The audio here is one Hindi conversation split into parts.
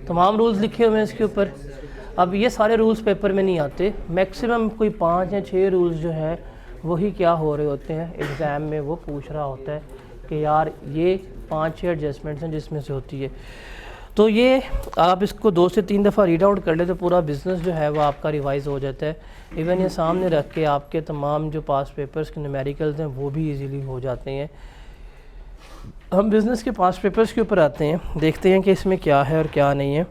तमाम रूल्स लिखे हुए हैं इसके ऊपर। अब ये सारे रूल्स पेपर में नहीं आते, मैक्सिमम कोई 5 या 6 रूल्स जो है वही क्या हो रहे होते हैं एग्ज़ाम में, वो पूछ रहा होता है कि यार ये 5-6 एडजस्टमेंट्स हैं जिसमें से होती है। तो ये आप इसको 2 से 3 दफ़ा रीड आउट कर ले तो पूरा बिज़नेस जो है वो आपका रिवाइज़ हो जाता है। इवन ये सामने रख के आपके तमाम जो पास पेपर्स के न्यूमेरिकल्स हैं वो भी इजीली हो जाते हैं। हम बिज़नेस के पास पेपर्स के ऊपर आते हैं, देखते हैं कि इसमें क्या है और क्या नहीं है।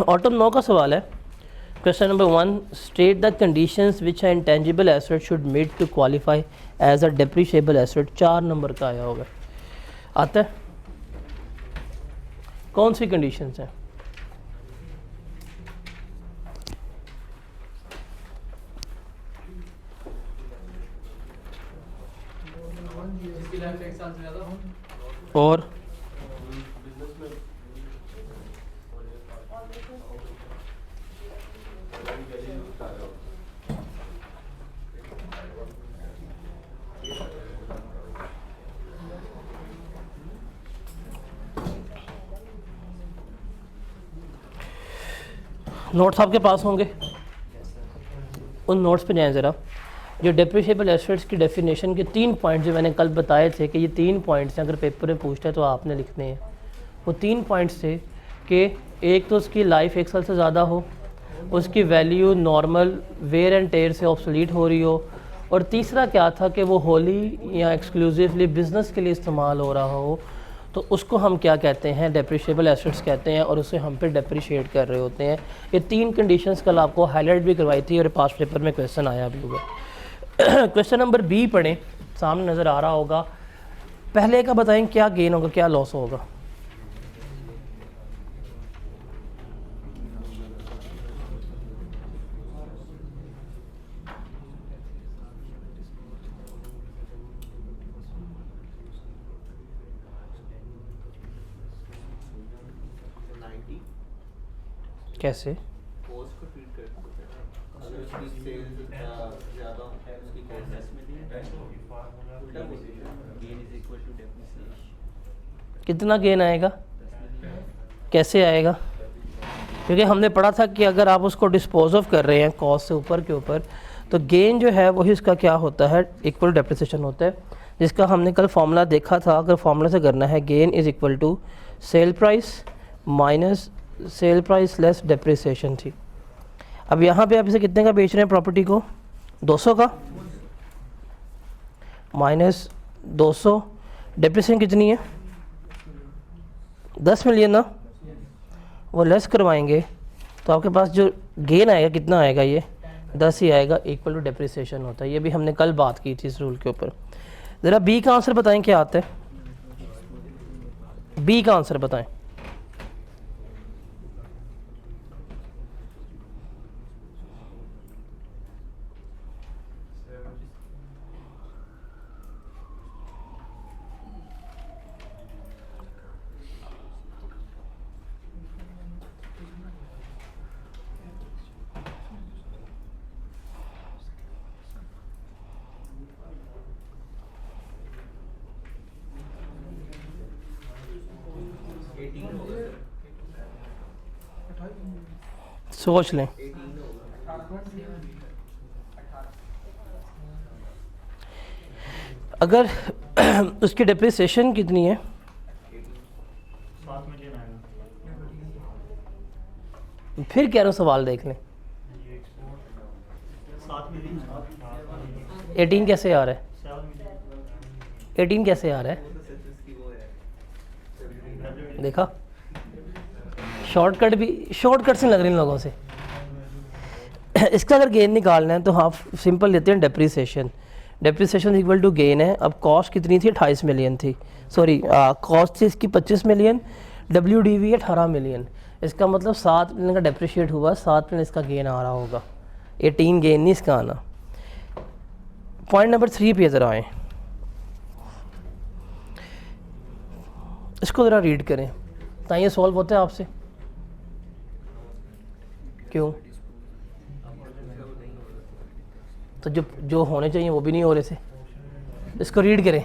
ऑटम 9 का सवाल है। Question number 1, state the conditions which है intangible asset should meet to qualify as a depreciable asset. 4 number का आया होगा, आता है। कौन सी कंडीशंस हैं? और नोट्स आपके पास होंगे, उन नोट्स पे जाएं ज़रा। जो डेप्रिशिएबल एसेट्स की डेफिनेशन के 3 पॉइंट जो मैंने कल बताए थे कि ये 3 पॉइंट्स हैं, अगर पेपर में पूछता है तो आपने लिखने हैं। वो 3 पॉइंट्स थे कि एक तो उसकी लाइफ 1 साल से ज़्यादा हो, उसकी value normal wear and tear से ऑब्सोलीट हो रही हो, और तीसरा क्या था कि वो होली या एक्सक्लूसिवली बिज़नेस के लिए इस्तेमाल हो रहा हो, तो उसको हम क्या कहते हैं? डेप्रिशिएबल एसेट्स कहते हैं, और उसे हम पे डेप्रिशिएट कर रहे होते हैं। ये 3 कंडीशंस कल आपको हाईलाइट भी करवाई थी और पास पेपर में क्वेश्चन आया भी हुआ। क्वेश्चन नंबर बी पढ़ें, सामने नज़र आ रहा होगा। पहले का बताएं क्या गेन होगा, क्या लॉस होगा? कैसे? कितना गेन आएगा? कैसे आएगा? क्योंकि हमने पढ़ा था कि अगर आप उसको डिस्पोज ऑफ कर रहे हैं कॉस्ट से ऊपर के ऊपर, तो गेन जो है वही इसका क्या होता है? इक्वल डेप्रिसिएशन होता है, जिसका हमने कल फॉर्मूला देखा था। अगर फॉर्मूला से करना है, gain is equal to sale price minus sale price less depreciation थी। अब यहाँ पे आप इसे कितने का बेच रहे हैं प्रॉपर्टी को? 200 का माइनस 200, डेप्रिसिएशन कितनी है? 10 मिलियन ना, वो लेस करवाएंगे तो आपके पास जो गेन आएगा कितना आएगा? ये 10 ही आएगा, इक्वल टू डेप्रिसिएशन होता है। ये भी हमने कल बात की थी इस रूल के ऊपर। ज़रा बी का आंसर बताएं क्या आता है? बी का आंसर बताएं। सोच लें। अगर उसकी डेप्रिसिएशन कितनी है? 7 मिलियन आएगा। फिर कह रहा हूँ सवाल देख लें। 7 मिलियन 18 कैसे आ रहा है? 7 मिलियन 18 कैसे आ रहा है? देखा, शॉर्टकट से लग रहे हैं लोगों से। इसका अगर गेन निकालना है तो हाँ सिंपल लेते हैं depreciation. Depreciation equal to gain है। अब कॉस्ट कितनी थी? 28 मिलियन थी, सॉरी कॉस्ट थी इसकी 25 मिलियन, WDV 18 मिलियन। इसका मतलब 7 मिलियन का डेप्रिशिएट हुआ, 7 मिलियन इसका गेन आ रहा होगा। 18 गेन नहीं इसका आना। पॉइंट नंबर 3 पे ज़रा आएँ, इसको ज़रा रीड करें ताकि ये सॉल्व होता है आपसे। क्यों? तो जो जो होने चाहिए वो भी नहीं हो रहे थे। इसको रीड करें।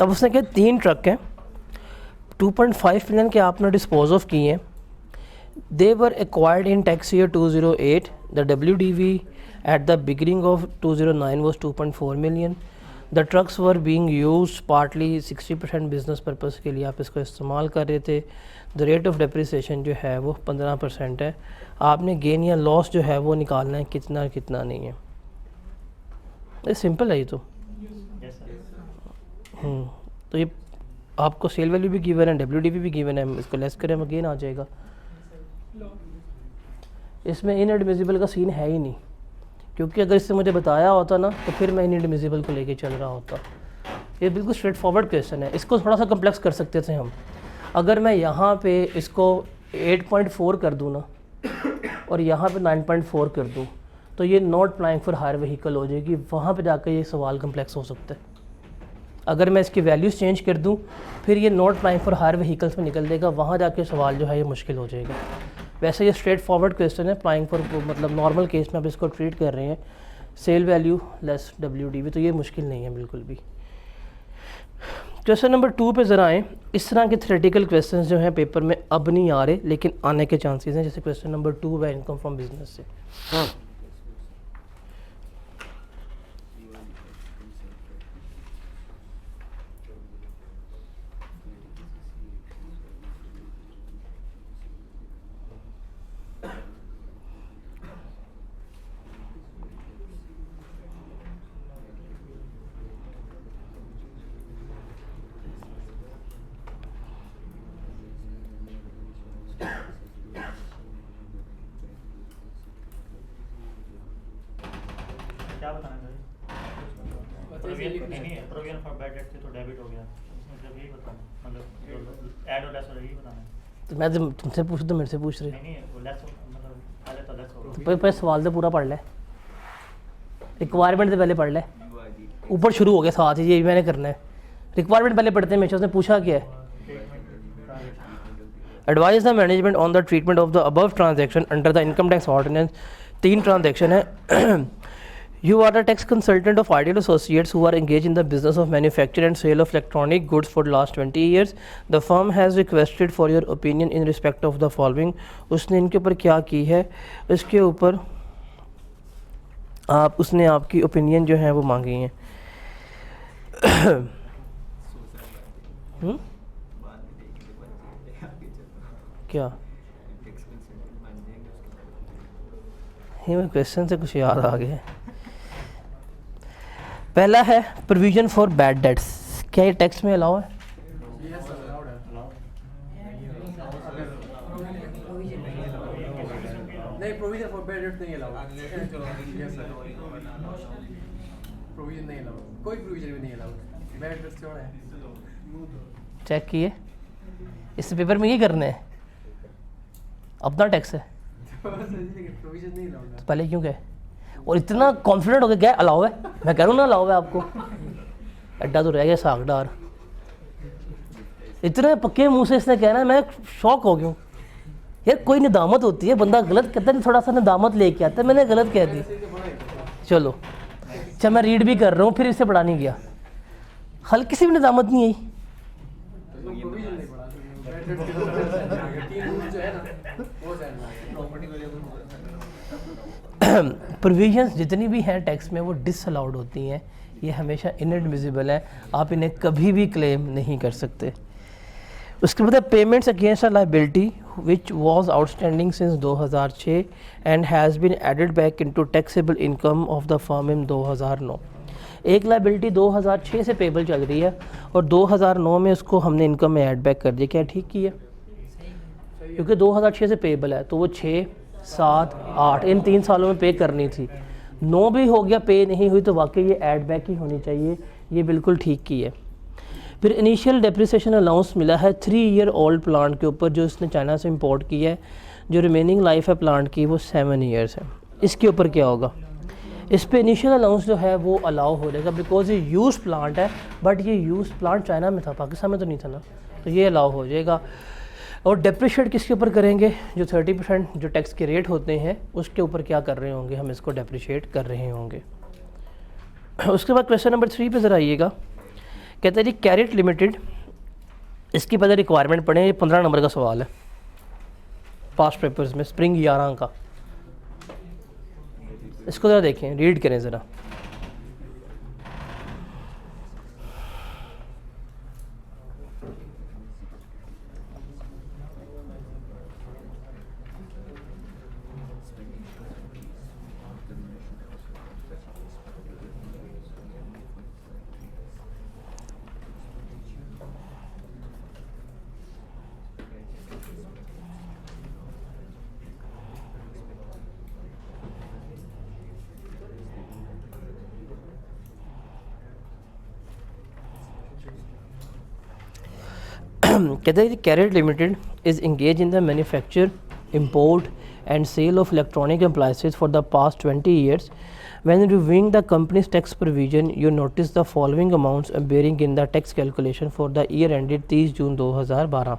अब उसने कहा 3 ट्रक हैं, 2.5 मिलियन के आपने डिस्पोज ऑफ किए हैं। They were acquired in tax year 2008। The WDV at the beginning of 2009 was 2.4 million. The trucks were being used partly 60% business purpose के लिए आप इसको इस्तेमाल कर रहे थे। द रेट ऑफ डेप्रिसिएशन जो है वो 15% है। आपने गेन या लॉस जो है वो निकालना है, कितना कितना नहीं है। ये सिंपल है ये तो। तो ये आपको सेल वैल्यू भी गिवन है, WDV भी गिवन है, इसको लेस करें अगेन आ जाएगा। इसमें इनएडमिसिबल का सीन है ही नहीं, क्योंकि अगर इससे मुझे बताया होता ना तो फिर मैं इनएडमिसिबल को लेके चल रहा होता। ये बिल्कुल स्ट्रेट फॉरवर्ड क्वेश्चन है। इसको थोड़ा सा कम्प्लेक्स कर सकते थे हम। अगर मैं यहाँ पे इसको 8.4 कर दूँ ना और यहाँ पे 9.4 कर दूँ तो ये not applying for hire vehicle हो जाएगी। वहाँ पे जाकर ये सवाल कम्प्लेक्स हो सकता है। अगर मैं इसकी वैल्यूज़ चेंज कर दूं फिर ये not applying for hire vehicles में निकल देगा, वहाँ जाके सवाल जो है ये मुश्किल हो जाएगा। वैसे ये स्ट्रेट फॉरवर्ड क्वेश्चन है। अप्लाइंग फॉर मतलब नॉर्मल केस में आप इसको ट्रीट कर रहे हैं सेल वैल्यू लेस WDV, तो ये मुश्किल नहीं है बिल्कुल भी। क्वेश्चन नंबर 2 पे ज़रा आएँ। इस तरह के थ्योरेटिकल क्वेश्चन जो हैं पेपर में अब नहीं आ रहे, लेकिन आने के चांसेस हैं, जैसे क्वेश्चन नंबर 2 है इनकम फ्रॉम बिजनेस से। क्या बताना चाहिए? प्रोविजन फॉर बैड डेट तो डेबिट हो गया, मतलब यही बताना, मतलब ऐड और लेस हो यही बताना है। तो मैं तुमसे पूछ तो मेरे से पूछ रहे नहीं वो लेस मतलब पहले तो लेस हो तो पहले सवाल तो पूरा पढ़ ले, रिक्वायरमेंट से पहले पढ़ ले। ऊपर शुरू हो गया साथ ही, ये मैंने करना है। रिक्वायरमेंट पहले पढ़ते हैं। हमेशा उसने पूछा क्या है, advise the management on the treatment of the above transaction under the income tax ordinance. 3 transaction है। You are the tax consultant of Ideal Associates who are engaged in the business of manufacture and sale of electronic goods for the last 20 years. The firm has requested for your opinion in respect of the following. उसने इनके ऊपर क्या की है, इसके ऊपर उसने आपकी ओपिनियन जो है वो मांगी है। क्या ये क्वेश्चन से कुछ याद आ गया। पहला है प्रोविजन फॉर बैड डेट्स। क्या ये टैक्स में अलाउ है? नहीं, प्रोविजन फॉर बैड डेट्स नहीं अलाउड। प्रोविजन नहीं अलाउड, कोई प्रोविजन भी नहीं अलाउड। बैड डेट्स क्यों है? चेक किए, इस पेपर में ये करना है, अपना टैक्स है प्रोविजन नहीं अलाउड। तो पहले क्यों गए? और इतना कॉन्फिडेंट हो गया क्या अलाउ है? मैं कह रहा हूँ ना अलाउ है आपको। अड्डा तो रह गया सागडार। इतने पक्के मुंह से इसने कहना है, मैं शॉक हो गया। यार कोई निदामत होती है, बंदा गलत कहता है, थोड़ा सा निदामत लेके आता है। मैंने गलत कह दी, चलो अच्छा मैं रीड भी कर रहा हूँ, फिर इससे पढ़ा नहीं गया। हल्की सी भी निदामत नहीं आई। प्रोविजंस जितनी भी हैं टैक्स में वो डिसअलाउड होती हैं, ये हमेशा इनएडमिसिबल है, आप इन्हें कभी भी क्लेम नहीं कर सकते। उसके बाद payments against a liability which was outstanding since 2006 and has been added back into taxable income of the firm in 2009। एक लाइबिलिटी 2006 से पेबल चल रही है और 2009 में उसको हमने इनकम में ऐड बैक कर दिया, क्या ठीक किया? क्योंकि 2006 से पेबल है तो वो 6, 7, 8 इन 3 सालों में पे करनी थी। 9 भी हो गया, पे नहीं हुई तो वाकई ये ऐड बैक ही होनी चाहिए, ये बिल्कुल ठीक की है। फिर इनिशियल डेप्रिसिएशन अलाउंस मिला है 3 ईयर ओल्ड प्लांट के ऊपर जो इसने चाइना से इंपोर्ट किया है, जो रिमेनिंग लाइफ है प्लांट की वो 7 ईयर्स है। इसके ऊपर क्या होगा? इस पे इनिशियल अलाउंस जो है वो अलाउ हो जाएगा बिकॉज ये यूज़ प्लांट है, बट ये यूज़ प्लांट चाइना में था, पाकिस्तान में तो नहीं था ना, तो ये अलाउ हो जाएगा। और डेप्रिशिएट किसके ऊपर करेंगे? जो 30% जो टैक्स के रेट होते हैं उसके ऊपर क्या कर रहे होंगे, हम इसको डेप्रिशिएट कर रहे होंगे। उसके बाद क्वेश्चन नंबर 3 पे ज़रा आइएगा। कहते हैं जी कैरेट लिमिटेड, इसकी पहले रिक्वायरमेंट पढ़ें, ये 15 नंबर का सवाल है पास्ट पेपर्स में, स्प्रिंग 11 का। इसको ज़रा देखें, रीड करें ज़रा। कहते हैं Carat limited is engage in the manufacture, import and sale of electronic appliances for the past 20 years. When reviewing the company's tax provision you notice the following amounts bearing in the tax calculation for the year ended 30 June 2012।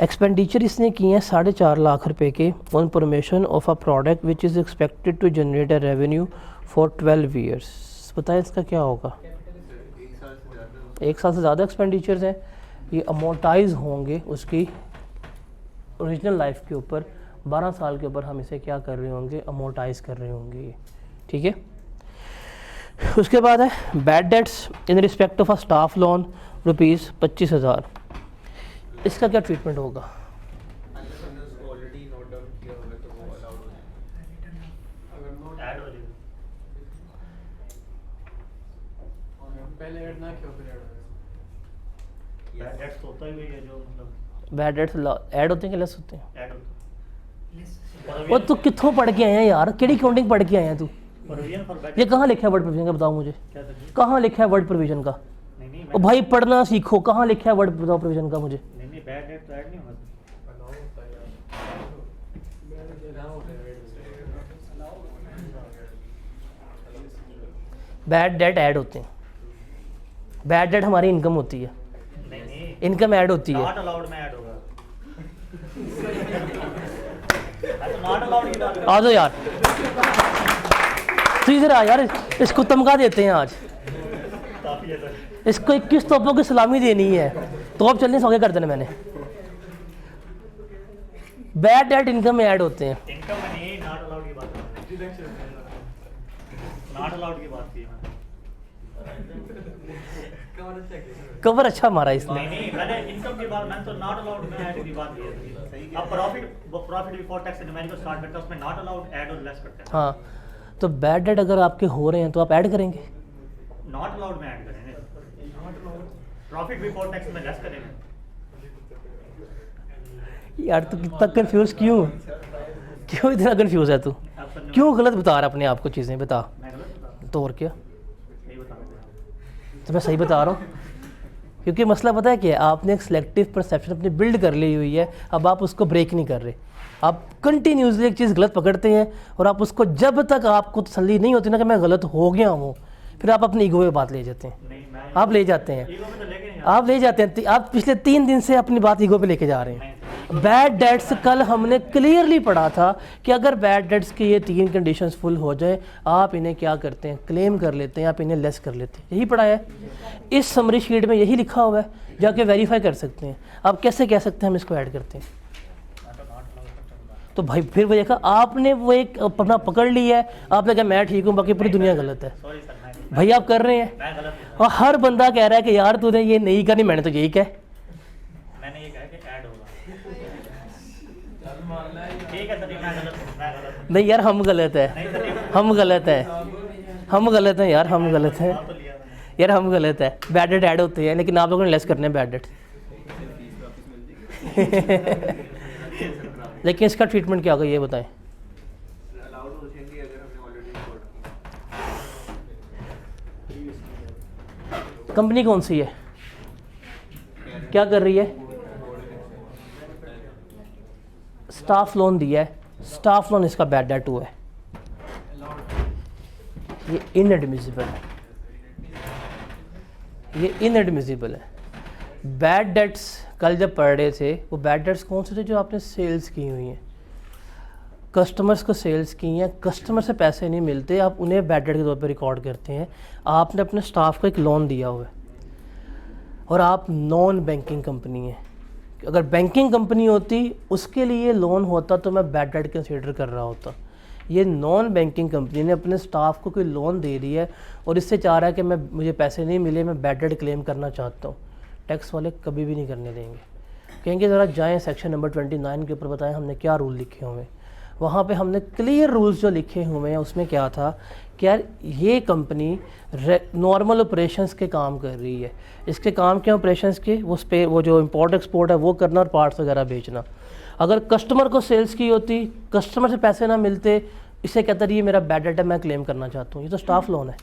Expenditure इसने किए हैं 4.5 लाख रुपए के on promotion of a product which is expected to generate a revenue for 12 years. बताएं इसका क्या होगा? 1 साल से ज़्यादा एक्सपेंडिचर्स हैं, ये अमोर्टाइज होंगे उसकी ओरिजिनल लाइफ के ऊपर, 12 साल के ऊपर हम इसे क्या कर रहे होंगे, अमोर्टाइज कर रहे होंगे। ठीक है। उसके बाद है bad debts in respect of a staff loan rupees 25,000। इसका क्या ट्रीटमेंट होगा? ऐड हो जाएगा। पहले ऐड ना किया फिर ऐड हो बैड डेट्स तो होता ही वही है जो मतलब बैड डेट्स ऐड होते हैं कि लेस होते हैं? ऐड होता वो तू कित्थों पढ़ के आया यार, केड़ी काउंटिंग पढ़ के आया तू? प्रोविजन फॉर बैड ये कहाँ लिखा है वर्ड प्रोविजन का, बताओ मुझे क्या सर? कहाँ लिखा है वर्ड प्रोविजन का? नहीं ओ भाई पढ़ना सीखो, कहाँ लिखा है वर्ड बताओ प्रोविजन का मुझे। नहीं बैड डेट तो ऐड नहीं होगा सर। अलाउ होता है यार, अलाउ होता है। बैड डेट ऐड होते हैं, बैड डेट हमारी इनकम होती है, नहीं इनकम ऐड होती है। नॉट अलाउड में ऐड होगा। नॉट अलाउड की बात आ जाओ यार, तू इधर आ यार, इसको तमगा देते हैं आज। काफी है सर। इसको 21 तोपों की सलामी देनी है, तो अब चलने सौगे कर देना मैंने। बैड डेट इनकम में ऐड होते हैं। इनकम में नहीं, नॉट अलाउड की बात है। नॉट अलाउड की बात की मैंने। कवर अच्छा मारा इसने। नहीं मैंने इनकम की बात, मैंने तो नॉट अलाउड में ऐड की बात की है। अब profit before tax and numerical start करते हैं, उसमें नॉट अलाउड ऐड और लेस करते हैं। हाँ, तो बैड डेट अगर आपके हो रहे हैं तो आप ऐड करेंगे? नॉट अलाउड में ऐड करेंगे, प्रॉफिट बिफोर टैक्स में लेस करेंगे। यार तू कितना कंफ्यूज क्यों इतना कंफ्यूज है तू? क्यों गलत बता रहा अपने आप को चीज़ें? बता। मैं गलत बता तो और क्या, नहीं बता रहा। तो मैं सही बता रहा हूँ। क्योंकि मसला पता है क्या है, आपने एक सिलेक्टिव परसेप्शन अपनी बिल्ड कर ली हुई है, अब आप उसको ब्रेक नहीं कर रहे। आप कंटिन्यूसली एक चीज़ गलत पकड़ते हैं और आप उसको, जब तक आपको तसल्ली नहीं होती ना कि मैं गलत हो गया हूँ, फिर आप अपनी ईगो पे बात ले जाते हैं। नहीं मैं आप ले जाते हैं, ईगो में तो लेके नहीं आप ले जाते हैं। आप पिछले 3 दिन से अपनी बात ईगो पे लेके जा रहे हैं। बैड डेट्स कल हमने क्लियरली पढ़ा था कि अगर बैड डेट्स की ये 3 कंडीशंस फुल हो जाए, आप इन्हें क्या करते हैं, क्लेम कर लेते हैं, आप इन्हें लेस कर लेते हैं। यही पढ़ा है, इस समरी शीट में यही लिखा हुआ है, जाके वेरीफाई कर सकते हैं। आप कैसे कह सकते हैं हम इसको ऐड करते हैं? तो भाई फिर वो देखा आपने वो एक अपना पकड़ लिया है, आपने कहा मैं ठीक हूँ बाकी पूरी दुनिया गलत है। सॉरी सर, भाई आप कर रहे हैं मैं गलत हूँ। और हर बंदा कह रहा है कि यार तूने ये नहीं करनी, मैंने तो यही कहा। मैंने ये कहा कि ऐड होगा। ठीक है सर, मैं गलत हूँ, मैं गलत हूँ। नहीं यार हम गलत है, हम गलत है, हम गलत हैं यार, हम गलत हैं तो लिया मैंने। यार, हम गलत है। बैड डेट ऐड होते हैं लेकिन आप लोगों ने लेस करने हैं बैड डेट। लेकिन इसका ट्रीटमेंट क्या होगा ये बताएं। कंपनी कौन सी है, क्या कर रही है? स्टाफ लोन दिया है, स्टाफ लोन इसका बैड डेट हुआ है, ये इनएडमिसिबल है, ये इनएडमिसिबल है। बैड डेट्स कल जब पढ़ रहे थे वो बैड डेट्स कौन से थे? जो आपने सेल्स की हुई हैं, कस्टमर्स को सेल्स की हैं, कस्टमर से पैसे नहीं मिलते, आप उन्हें बैड डेट के तौर पे रिकॉर्ड करते हैं। आपने अपने स्टाफ को एक लोन दिया हुआ है और आप नॉन बैंकिंग कंपनी है। अगर बैंकिंग कंपनी होती उसके लिए लोन होता तो मैं बैड डेट कंसीडर कर रहा होता। ये नॉन बैंकिंग कंपनी ने अपने स्टाफ को कोई लोन दे दी है और इससे चाह रहा है कि मुझे पैसे नहीं मिले, मैं बैड डेट क्लेम करना चाहता हूँ। टैक्स वाले कभी भी नहीं करने देंगे, कहेंगे ज़रा जाएं सेक्शन नंबर 29 के ऊपर बताएं हमने क्या रूल लिखे हुए हैं। वहाँ पे हमने क्लियर रूल्स जो लिखे हुए हैं उसमें क्या था कि यार ये कंपनी नॉर्मल ऑपरेशंस के काम कर रही है। इसके काम क्या ऑपरेशंस के? वो जो इम्पोर्ट एक्सपोर्ट है वो करना और पार्ट्स वगैरह बेचना। अगर कस्टमर को सेल्स की होती, कस्टमर से पैसे ना मिलते, इसे कहता रही मेरा बैड डेट है मैं क्लेम करना चाहता हूँ। ये तो स्टाफ लोन है,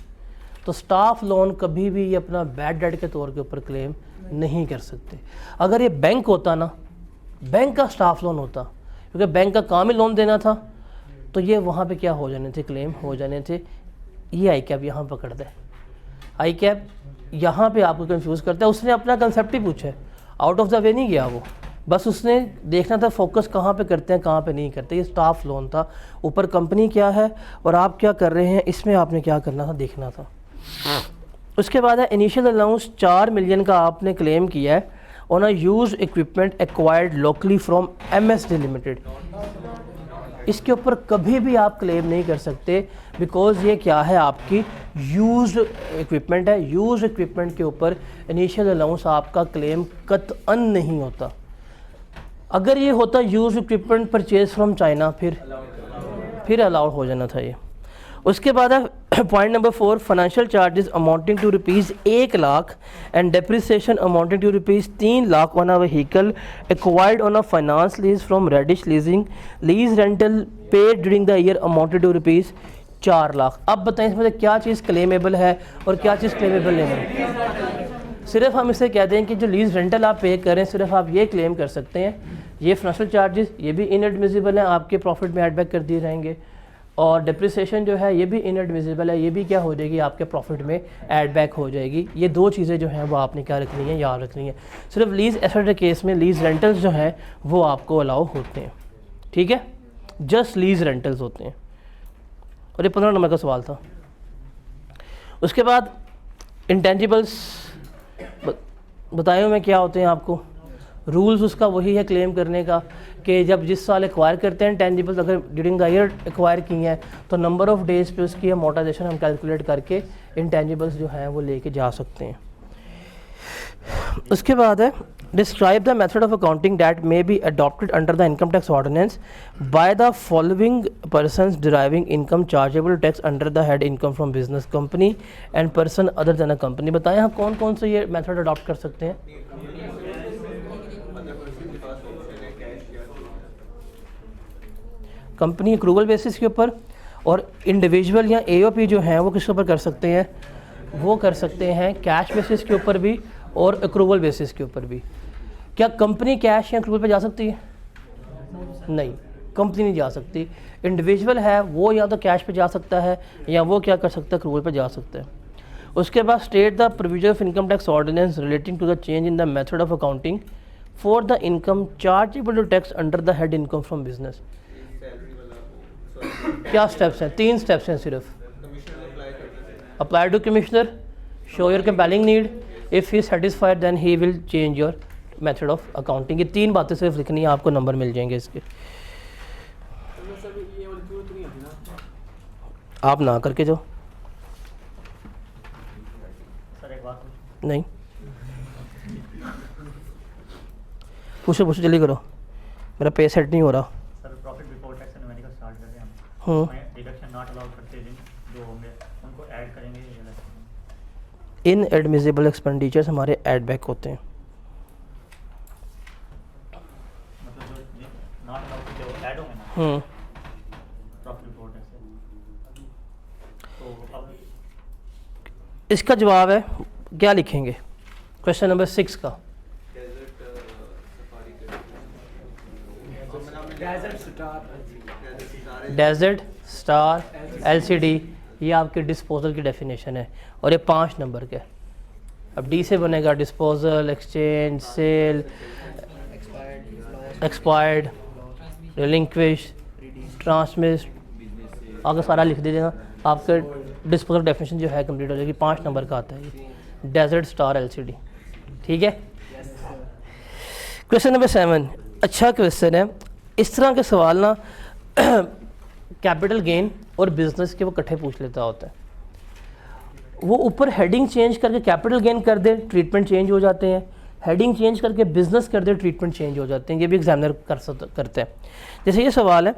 तो स्टाफ लोन कभी भी ये अपना बैड डेट के तौर के ऊपर क्लेम नहीं कर सकते। अगर ये बैंक होता ना, बैंक का स्टाफ लोन होता, क्योंकि बैंक का काम ही लोन देना था, तो ये वहाँ पे क्या हो जाने थे, क्लेम हो जाने थे। ये आई कैप यहाँ पकड़ दे, आई कैप यहाँ पे आपको कंफ्यूज करता है। उसने अपना कंसेप्ट ही पूछा है, आउट ऑफ द वे नहीं गया वो, बस उसने देखना था फोकस कहाँ पे करते हैं कहाँ पे नहीं करते। ये स्टाफ लोन था, ऊपर कंपनी क्या है और आप क्या कर रहे हैं, इसमें आपने क्या करना था देखना था। उसके बाद है इनिशियल अलाउंस 4 मिलियन का आपने क्लेम किया है on a used equipment acquired locally from MSD limited. इसके ऊपर कभी भी आप क्लेम नहीं कर सकते बिकॉज ये क्या है, आपकी यूज्ड इक्विपमेंट है। यूज्ड इक्विपमेंट के ऊपर इनिशियल अलाउंस आपका क्लेम कतअन नहीं होता। अगर ये होता used equipment purchase from China, फिर अलाउड हो जाना था ये। उसके बाद है point number 4, financial charges amounting to ₹1 lakh and depreciation amounting to ₹3 lakh on a vehicle acquired on a finance lease from Radish leasing, lease rental paid during the year amounted to ₹4 lakh. अब बताएं इसमें से क्या चीज़ क्लेमेबल है और क्या चीज़ क्लेमेबल नहीं है। सिर्फ हम इसे कह दें कि जो लीज रेंटल आप पे करें सिर्फ आप ये क्लेम कर सकते हैं। ये फाइनेंशियल चार्जेस ये भी इनएडमिसिबल हैं, आपके प्रॉफिट में एड बैक कर दिए जाएंगे। और डिप्रिसिएशन जो है ये भी इनएडमिसिबल है, ये भी क्या हो जाएगी, आपके प्रॉफिट में ऐड बैक हो जाएगी। ये 2 चीज़ें जो हैं वो आपने क्या रखनी है, याद रखनी है। सिर्फ लीज एसेट के केस में लीज रेंटल्स जो हैं वो आपको अलाउ होते हैं, ठीक है, जस्ट लीज रेंटल्स होते हैं। और ये 15 नंबर का सवाल था। उसके बाद इंटेंजिबल्स बताए हुए क्या होते हैं आपको, रूल्स उसका वही है क्लेम करने का कि जब जिस साल एक्वायर करते हैं इंटेंजिबल्स, अगर ड्यूरिंग द ईयर एक्वायर की हैं तो नंबर ऑफ़ डेज़ पे उसकी अमोर्टाइजेशन हम कैलकुलेट करके इंटेंजिबल्स जो हैं वो लेके जा सकते हैं। उसके बाद है describe the method of accounting that may be adopted under the income tax ordinance by the following persons deriving income chargeable tax under the head income from business company and person other than a company. बताएं हम कौन कौन से ये मेथड अडॉप्ट कर सकते हैं। कंपनी एक्रूवल बेसिस के ऊपर, और इंडिविजुअल या AOP जो हैं वो किसके ऊपर कर सकते हैं, वो कर सकते हैं कैश बेसिस के ऊपर भी और एक्रूवल बेसिस के ऊपर भी। क्या कंपनी कैश या एक्रूवल पे जा सकती है? नहीं, कंपनी नहीं जा सकती। इंडिविजुअल है वो या तो कैश पे जा सकता है या वो क्या कर सकता है, एक्रूवल पे जा सकता है। उसके बाद state the provision of income tax ordinance relating to the change in the method of accounting for the income chargeable to tax under the head income from business. क्या स्टेप्स हैं? 3 स्टेप्स हैं सिर्फ। Apply to commissioner, show your compelling need, if he satisfied then he will change your method of accounting. ये 3 बातें सिर्फ लिखनी है, आपको नंबर मिल जाएंगे इसके। आप ना करके जाओ। सर एक बात पूछूं? नहीं, पूछो पूछो, जल्दी करो, मेरा पे सेट नहीं हो रहा। Sir profit before tax and numerical start कर रहे हैं हम, हम्म। उसमें डिडक्शन नॉट अलाउड करते हैं जो होंगे उनको ऐड करेंगे या अलग? इन एडमिसिबल एक्सपेंडिचर्स हमारे एड बैक होते हैं। मतलब जो नॉट अलाउड थे वो ऐड होंगे ना प्रॉफिट बिफोर टैक्स से। तो अब इसका जवाब है, क्या लिखेंगे क्वेश्चन नंबर 6 का? डेजर्ट स्टार एलसीडी, ये आपके डिस्पोजल की डेफिनेशन है और ये 5 नंबर के। अब डी से बनेगा disposal, exchange, sale, expired, relinquish, transmit, आगे सारा लिख दीजिएगा। आपका डिस्पोजल डेफिनेशन जो है कंप्लीट हो जाएगी। 5 नंबर का आता है ये, डेजर्ट स्टार एलसीडी। ठीक है। क्वेश्चन नंबर 7, अच्छा क्वेश्चन है। इस तरह के सवाल ना कैपिटल गेन और बिजनेस के वो इकट्ठे पूछ लेता होता है। वो ऊपर हेडिंग चेंज करके कैपिटल गेन कर दे, ट्रीटमेंट चेंज हो जाते हैं। हेडिंग चेंज करके बिजनेस कर दे, ट्रीटमेंट चेंज हो जाते हैं। ये भी एग्जामिनर करते हैं। जैसे ये सवाल है,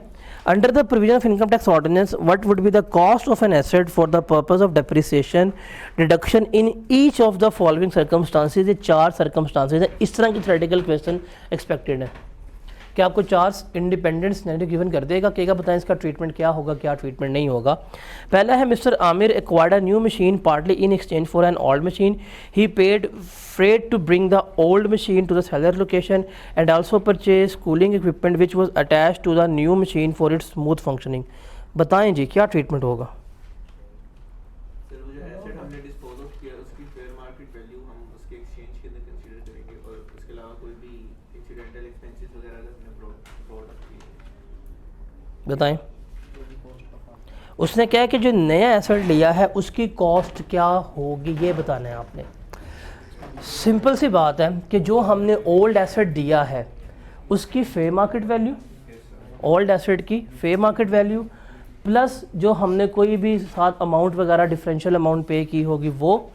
under the provision of income tax ordinance what would be the cost of an asset for the purpose of depreciation deduction in each of the following circumstances. ये 4 सर्कमस्टांसेस है। इस तरह की थ्योरेटिकल क्वेश्चन एक्सपेक्टेड है कि आपको 4 इंडिपेंडेंट सिनेरियो गिवन कर देगा, कहेगा बताएं इसका ट्रीटमेंट क्या होगा, क्या ट्रीटमेंट नहीं होगा। पहला है, mister Amir acquired a new machine partly in exchange for an old machine. He paid freight to bring the old machine to the seller location and also purchase cooling equipment which was attach to the new machine for its smooth functioning. बताएं जी क्या ट्रीटमेंट होगा? बताएं। उसने क्या कि जो नया एसेट लिया है उसकी कॉस्ट क्या होगी, ये बताना है आपने। सिंपल सी बात है कि जो हमने ओल्ड एसेट दिया है उसकी fair market value, old asset की फेयर मार्केट वैल्यू प्लस जो हमने कोई भी साथ अमाउंट वगैरह डिफरेंशियल अमाउंट पे की होगी वो,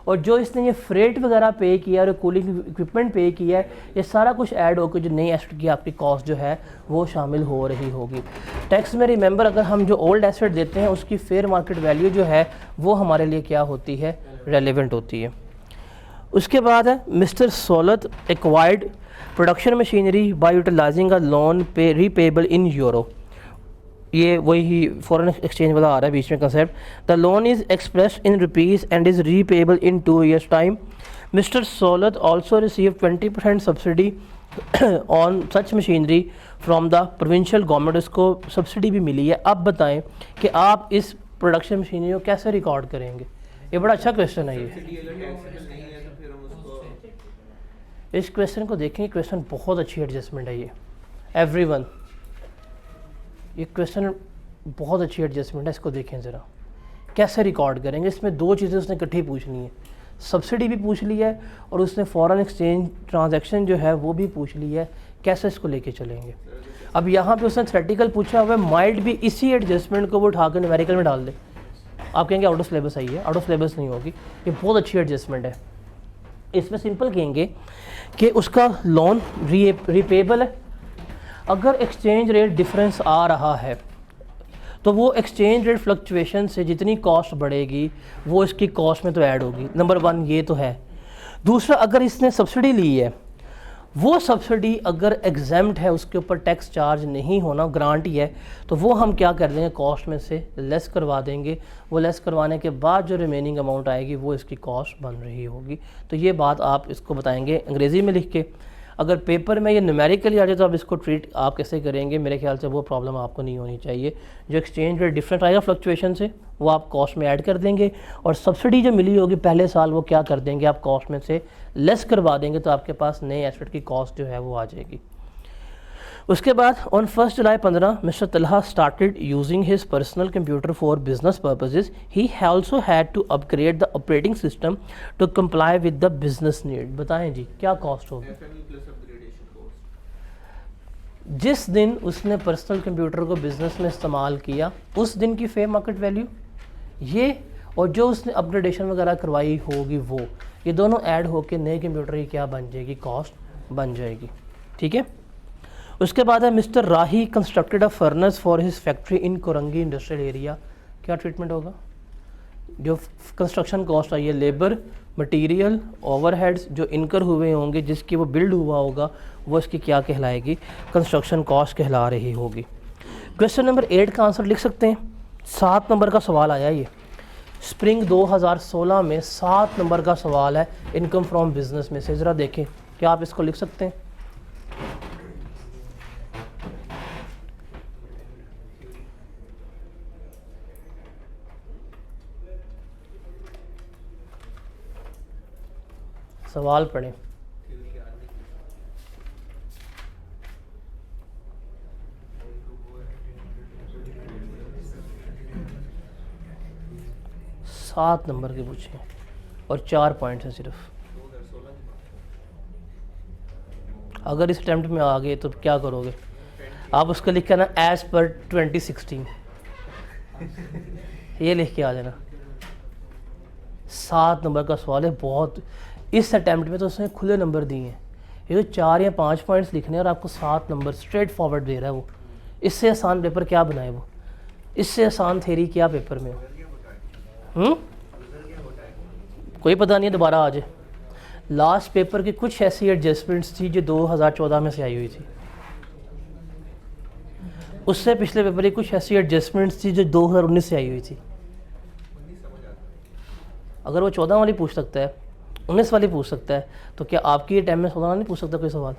और जो इसने ये फ्रेट वगैरह पे किया और कूलिंग इक्विपमेंट पे किया है, ये सारा कुछ ऐड होकर जो नई एसेट की आपकी कॉस्ट जो है वो शामिल हो रही होगी। टैक्स में रिमेंबर, अगर हम जो ओल्ड एसेट देते हैं उसकी फेयर मार्केट वैल्यू जो है वो हमारे लिए क्या होती है, रेलेवेंट होती है। उसके बाद है, मिस्टर सोलत acquired production machinery by utilizing a loan पे रीपेबल इन यूरो। ये वही फॉरेन एक्सचेंज वाला आ रहा है बीच में concept. The loan is expressed in rupees and is repayable in 2 years time. Mister Saulat also receive 20% subsidy on such machinery from the provincial government. उसको सब्सिडी भी मिली है। अब बताएं कि आप इस प्रोडक्शन मशीनरी को कैसे रिकॉर्ड करेंगे? ये बड़ा अच्छा क्वेश्चन है ये। इस क्वेश्चन को देखें, क्वेश्चन बहुत अच्छी एडजस्टमेंट है ये एवरीवन। ये क्वेश्चन बहुत अच्छी एडजस्टमेंट है, इसको देखें ज़रा कैसे रिकॉर्ड करेंगे। इसमें 2 चीज़ें उसने इकट्ठी पूछनी है, सब्सिडी भी पूछ ली है और उसने फॉरेन एक्सचेंज ट्रांजैक्शन जो है वो भी पूछ ली है। कैसे इसको लेके चलेंगे? अब यहाँ पे उसने थ्योरेटिकल पूछा हुआ है, माइट भी इसी एडजस्टमेंट को वो उठाकर न्यूमेरिकल में डाल दे। आप कहेंगे आउट ऑफ सिलेबस आई है, आउट ऑफ सिलेबस नहीं होगी, ये बहुत अच्छी एडजस्टमेंट है। इसमें सिंपल कहेंगे कि उसका लोन रीपेबल है। अगर एक्सचेंज रेट डिफरेंस आ रहा है तो वो एक्सचेंज रेट फ्लक्चुएशन से जितनी कॉस्ट बढ़ेगी वो इसकी कॉस्ट में तो ऐड होगी। नंबर 1 ये तो है। दूसरा, अगर इसने सब्सिडी ली है, वो सब्सिडी अगर एग्जेम्प्ट है, उसके ऊपर टैक्स चार्ज नहीं होना, गारंटी है, तो वो हम क्या कर देंगे, कॉस्ट में से लेस करवा देंगे। वो लेस करवाने के बाद जो रिमेनिंग अमाउंट आएगी वो इसकी कॉस्ट बन रही होगी। तो ये बात आप इसको बताएंगे अंग्रेज़ी में लिख के। अगर पेपर में ये न्यूमेरिकली आ जाए तो आप इसको ट्रीट आप कैसे करेंगे? मेरे ख्याल से वो प्रॉब्लम आपको नहीं होनी चाहिए। जो एक्सचेंज रेट डिफरेंट आएगा फ्लक्चुएशन से वो आप कॉस्ट में ऐड कर देंगे, और सब्सिडी जो मिली होगी पहले साल वो क्या कर देंगे, आप कॉस्ट में से लेस करवा देंगे, तो आपके पास नए एसेट की कॉस्ट जो है वो आ जाएगी। उसके बाद on 1 July 15 mister Talha started using his personal computer for business purposes. He also had to upgrade the operating system to comply with the business need. बताएं जी क्या कॉस्ट होगी? जिस दिन उसने पर्सनल कंप्यूटर को बिज़नेस में इस्तेमाल किया उस दिन की फेयर मार्केट वैल्यू ये, और जो उसने अपग्रेडेशन वगैरह करवाई होगी वो, ये दोनों ऐड होकर नए कंप्यूटर की क्या बन जाएगी, कॉस्ट बन जाएगी। ठीक है। उसके बाद है mister Rahi constructed a furnace for his factory in Korangi industrial area. क्या ट्रीटमेंट होगा, जो कंस्ट्रक्शन कॉस्ट आई है, लेबर, मटेरियल, ओवरहेड्स जो इनकर हुए होंगे, जिसकी वो बिल्ड हुआ होगा, वो इसकी क्या कहलाएगी, कंस्ट्रक्शन कॉस्ट कहला रही होगी। क्वेश्चन नंबर 8 का आंसर लिख सकते हैं। 7 नंबर का सवाल आया ये स्प्रिंग 2016 में, 7 नंबर का सवाल है इनकम फ्रॉम बिजनेस में से। ज़रा देखें क्या आप इसको लिख सकते हैं। सवाल पढ़ें। सात नंबर के पूछे और 4 पॉइंट्स हैं सिर्फ। अगर इस अटेम्प्ट में आ गए तो क्या करोगे आप, उसको लिख के ना एज पर 2016 ये लिख के आ जाना। 7 नंबर का सवाल है। बहुत इस अटेम्प्ट में तो उसने खुले नंबर दिए हैं, ये तो 4 या 5 पॉइंट्स लिखने हैं और आपको 7 नंबर स्ट्रेट फॉरवर्ड दे रहा है वो। इससे आसान पेपर क्या बनाए वो, इससे आसान थेरी क्या पेपर में हो। कोई पता नहीं है, दोबारा आ जाए। लास्ट पेपर की कुछ ऐसी एडजस्टमेंट्स थी जो 2014 में से आई हुई थी, उससे पिछले पेपर की कुछ ऐसी एडजस्टमेंट्स थी जो 2019 से आई हुई थी। अगर वो 14 वाली पूछ सकता है, 19 वाली पूछ सकता है, तो क्या आपकी ये टाइम में 16 नहीं पूछ सकता कोई सवाल?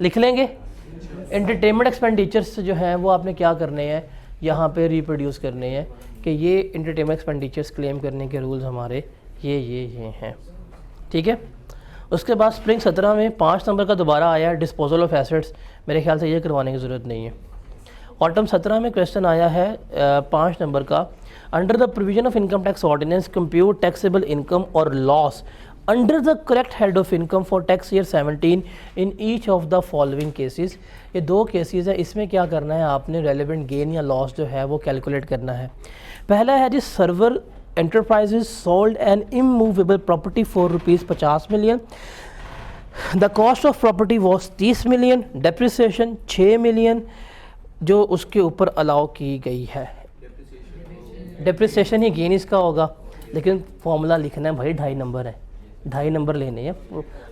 लिख लेंगे। एंटरटेनमेंट एक्सपेंडिचर्स जो हैं वो आपने क्या करने हैं, यहाँ पे रिप्रोड्यूस करने हैं कि ये एंटरटेनमेंट एक्सपेंडिचर्स क्लेम करने के रूल्स हमारे ये हैं। ठीक है। उसके बाद स्प्रिंग 17 में 5 नंबर का दोबारा आया डिस्पोजल ऑफ एसेट्स। मेरे ख्याल से ये करवाने की ज़रूरत नहीं है। ऑटम 17 में क्वेश्चन आया है 5 नंबर का, under the provision of income tax ordinance compute taxable income or loss under the correct head of income for tax year 17 in each of the following cases. ये 2 केसेस है, इसमें क्या करना है आपने, रेलेवेंट गेन या लॉस जो है वो कैलकुलेट करना है। पहला है जी, Sarwar enterprises sold an immovable property for ₹50 million, the cost of property was 30 million, depreciation 6 million जो उसके ऊपर अलाउ की गई है। डेप्रिसिएशन ही गेन इसका होगा, लेकिन फॉर्मूला लिखना है भाई, 2.5 नंबर है, 2.5 नंबर लेने हैं।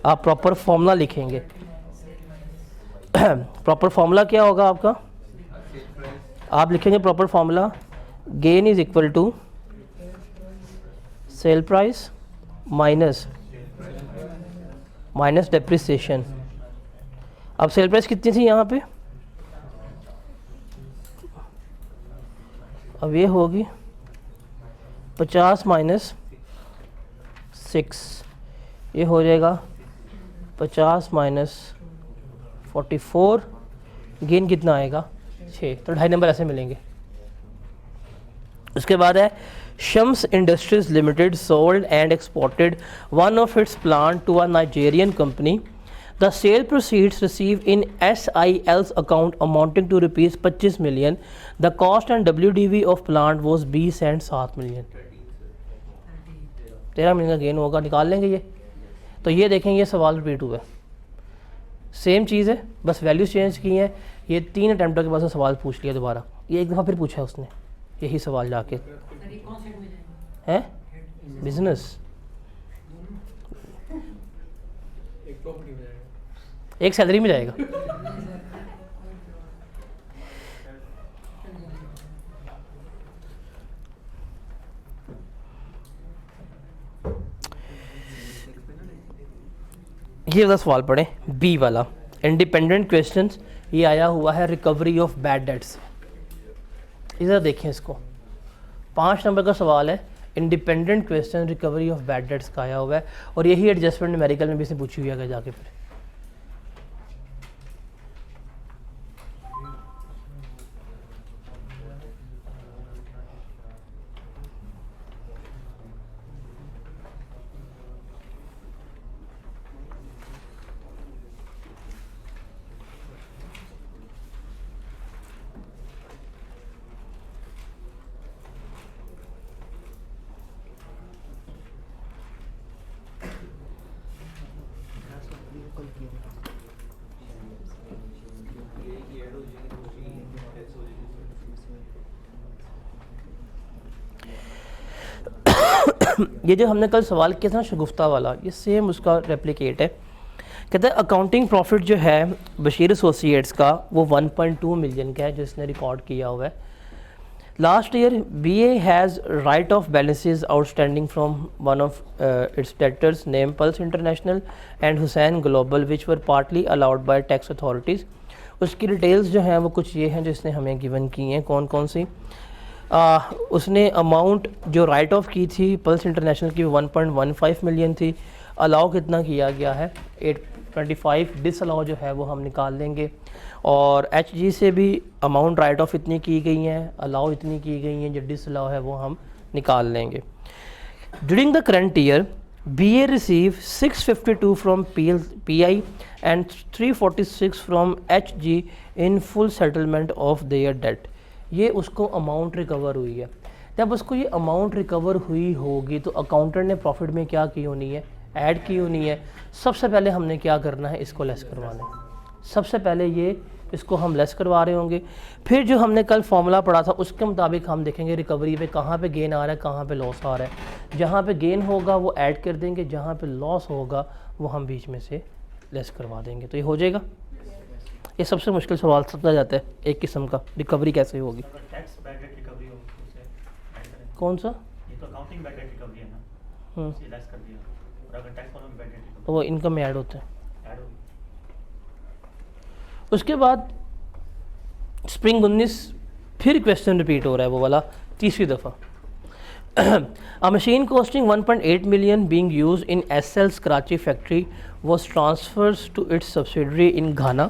आप प्रॉपर फॉर्मूला लिखेंगे। प्रॉपर फॉर्मूला क्या होगा आपका, आप लिखेंगे proper formula, gain is equal to sale price minus depreciation. अब सेल प्राइस कितनी थी यहाँ पे, अब ये होगी 50 माइनस 6, ये हो जाएगा 50 माइनस 44, गेन कितना आएगा 6, तो 2.5 नंबर ऐसे मिलेंगे। उसके बाद है Shams industries limited sold and exported one of its plant to a Nigerian company, the sale proceeds receive in SIL's account amounting to ₹25 million, the cost and WDV of plant was 20 and 7 million. 13 million का गेन होगा, निकाल लेंगे ये। तो ये देखें, ये सवाल रिपीट हुआ है, सेम चीज़ है, बस वैल्यूज चेंज की हैं। ये 3 अटैम्प्टों के बाद सवाल पूछ लिया दोबारा, ये एक दफ़ा फिर पूछा है उसने यही सवाल जाके, है बिजनेस एक सैलरी में जाएगा। ये वाला सवाल पढ़ें, बी वाला इंडिपेंडेंट क्वेश्चंस। ये आया हुआ है रिकवरी ऑफ बैड डेट्स। इधर देखें इसको, 5 नंबर का सवाल है, independent question recovery of bad debts का आया हुआ है, और यही एडजस्टमेंट न्यूमेरिकल में भी इसने पूछी हुई है जाके। फिर ये जो हमने कल सवाल किया था ना शगुफ्ता वाला, ये सेम उसका रेप्लिकेट है। कहते हैं अकाउंटिंग प्रॉफिट जो है बशीर एसोसिएट्स का वो 1.2 मिलियन का है जो इसने रिकॉर्ड किया हुआ है। Last year BA has right of balances outstanding from one of it's debtors name pulse international and Hussain global which were partly allowed by tax authorities. उसकी डिटेल्स जो हैं वो कुछ ये हैं जो इसने हमें गिवन की हैं, कौन कौन सी। उसने अमाउंट जो राइट ऑफ की थी पल्स इंटरनेशनल की 1.15 मिलियन थी, अलाउ कितना किया गया है 825, डिस अलाउ जो है वो हम निकाल लेंगे। और HG से भी अमाउंट राइट ऑफ इतनी की गई हैं, अलाउ इतनी की गई हैं, जो डिस अलाउ है वो हम निकाल लेंगे। During the current year BA receive 652 from PI and 346 from HG in full settlement of their debt. ये उसको अमाउंट रिकवर हुई है। जब उसको ये अमाउंट रिकवर हुई होगी तो अकाउंटेंट ने प्रॉफिट में क्या की होनी है, ऐड की होनी है। सबसे पहले हमने क्या करना है, इसको लेस करवाना है। सबसे पहले ये इसको हम लेस करवा रहे होंगे। फिर जो हमने कल फॉर्मूला पढ़ा था उसके मुताबिक हम देखेंगे रिकवरी पे कहाँ पे गेन आ रहा है, कहाँ पे लॉस आ रहा है। जहाँ पे गेन होगा वो ऐड कर देंगे, जहाँ पे लॉस होगा वो हम बीच में से लेस करवा देंगे। तो ये हो जाएगा। ये सबसे मुश्किल सवाल समझा जाता है एक किस्म का, रिकवरी कैसे होगी। टैक्स बैड डेट रिकवरी हो तो उसे ऐड करें। कौन सा? ये तो अकाउंटिंग बैड डेट रिकवरी है ना, इसे लेस कर दिया। और अगर टैक्स फॉलो में बैड डेट रिकवरी तो वो इनकम में ऐड होते हैं। ऐड होगी। उसके बाद स्प्रिंग 19 फिर क्वेश्चन रिपीट हो रहा है वो वाला तीसरी दफ़ा। A machine costing 1.8 million being used in SL's Karachi factory was transferred to its subsidiary in Ghana.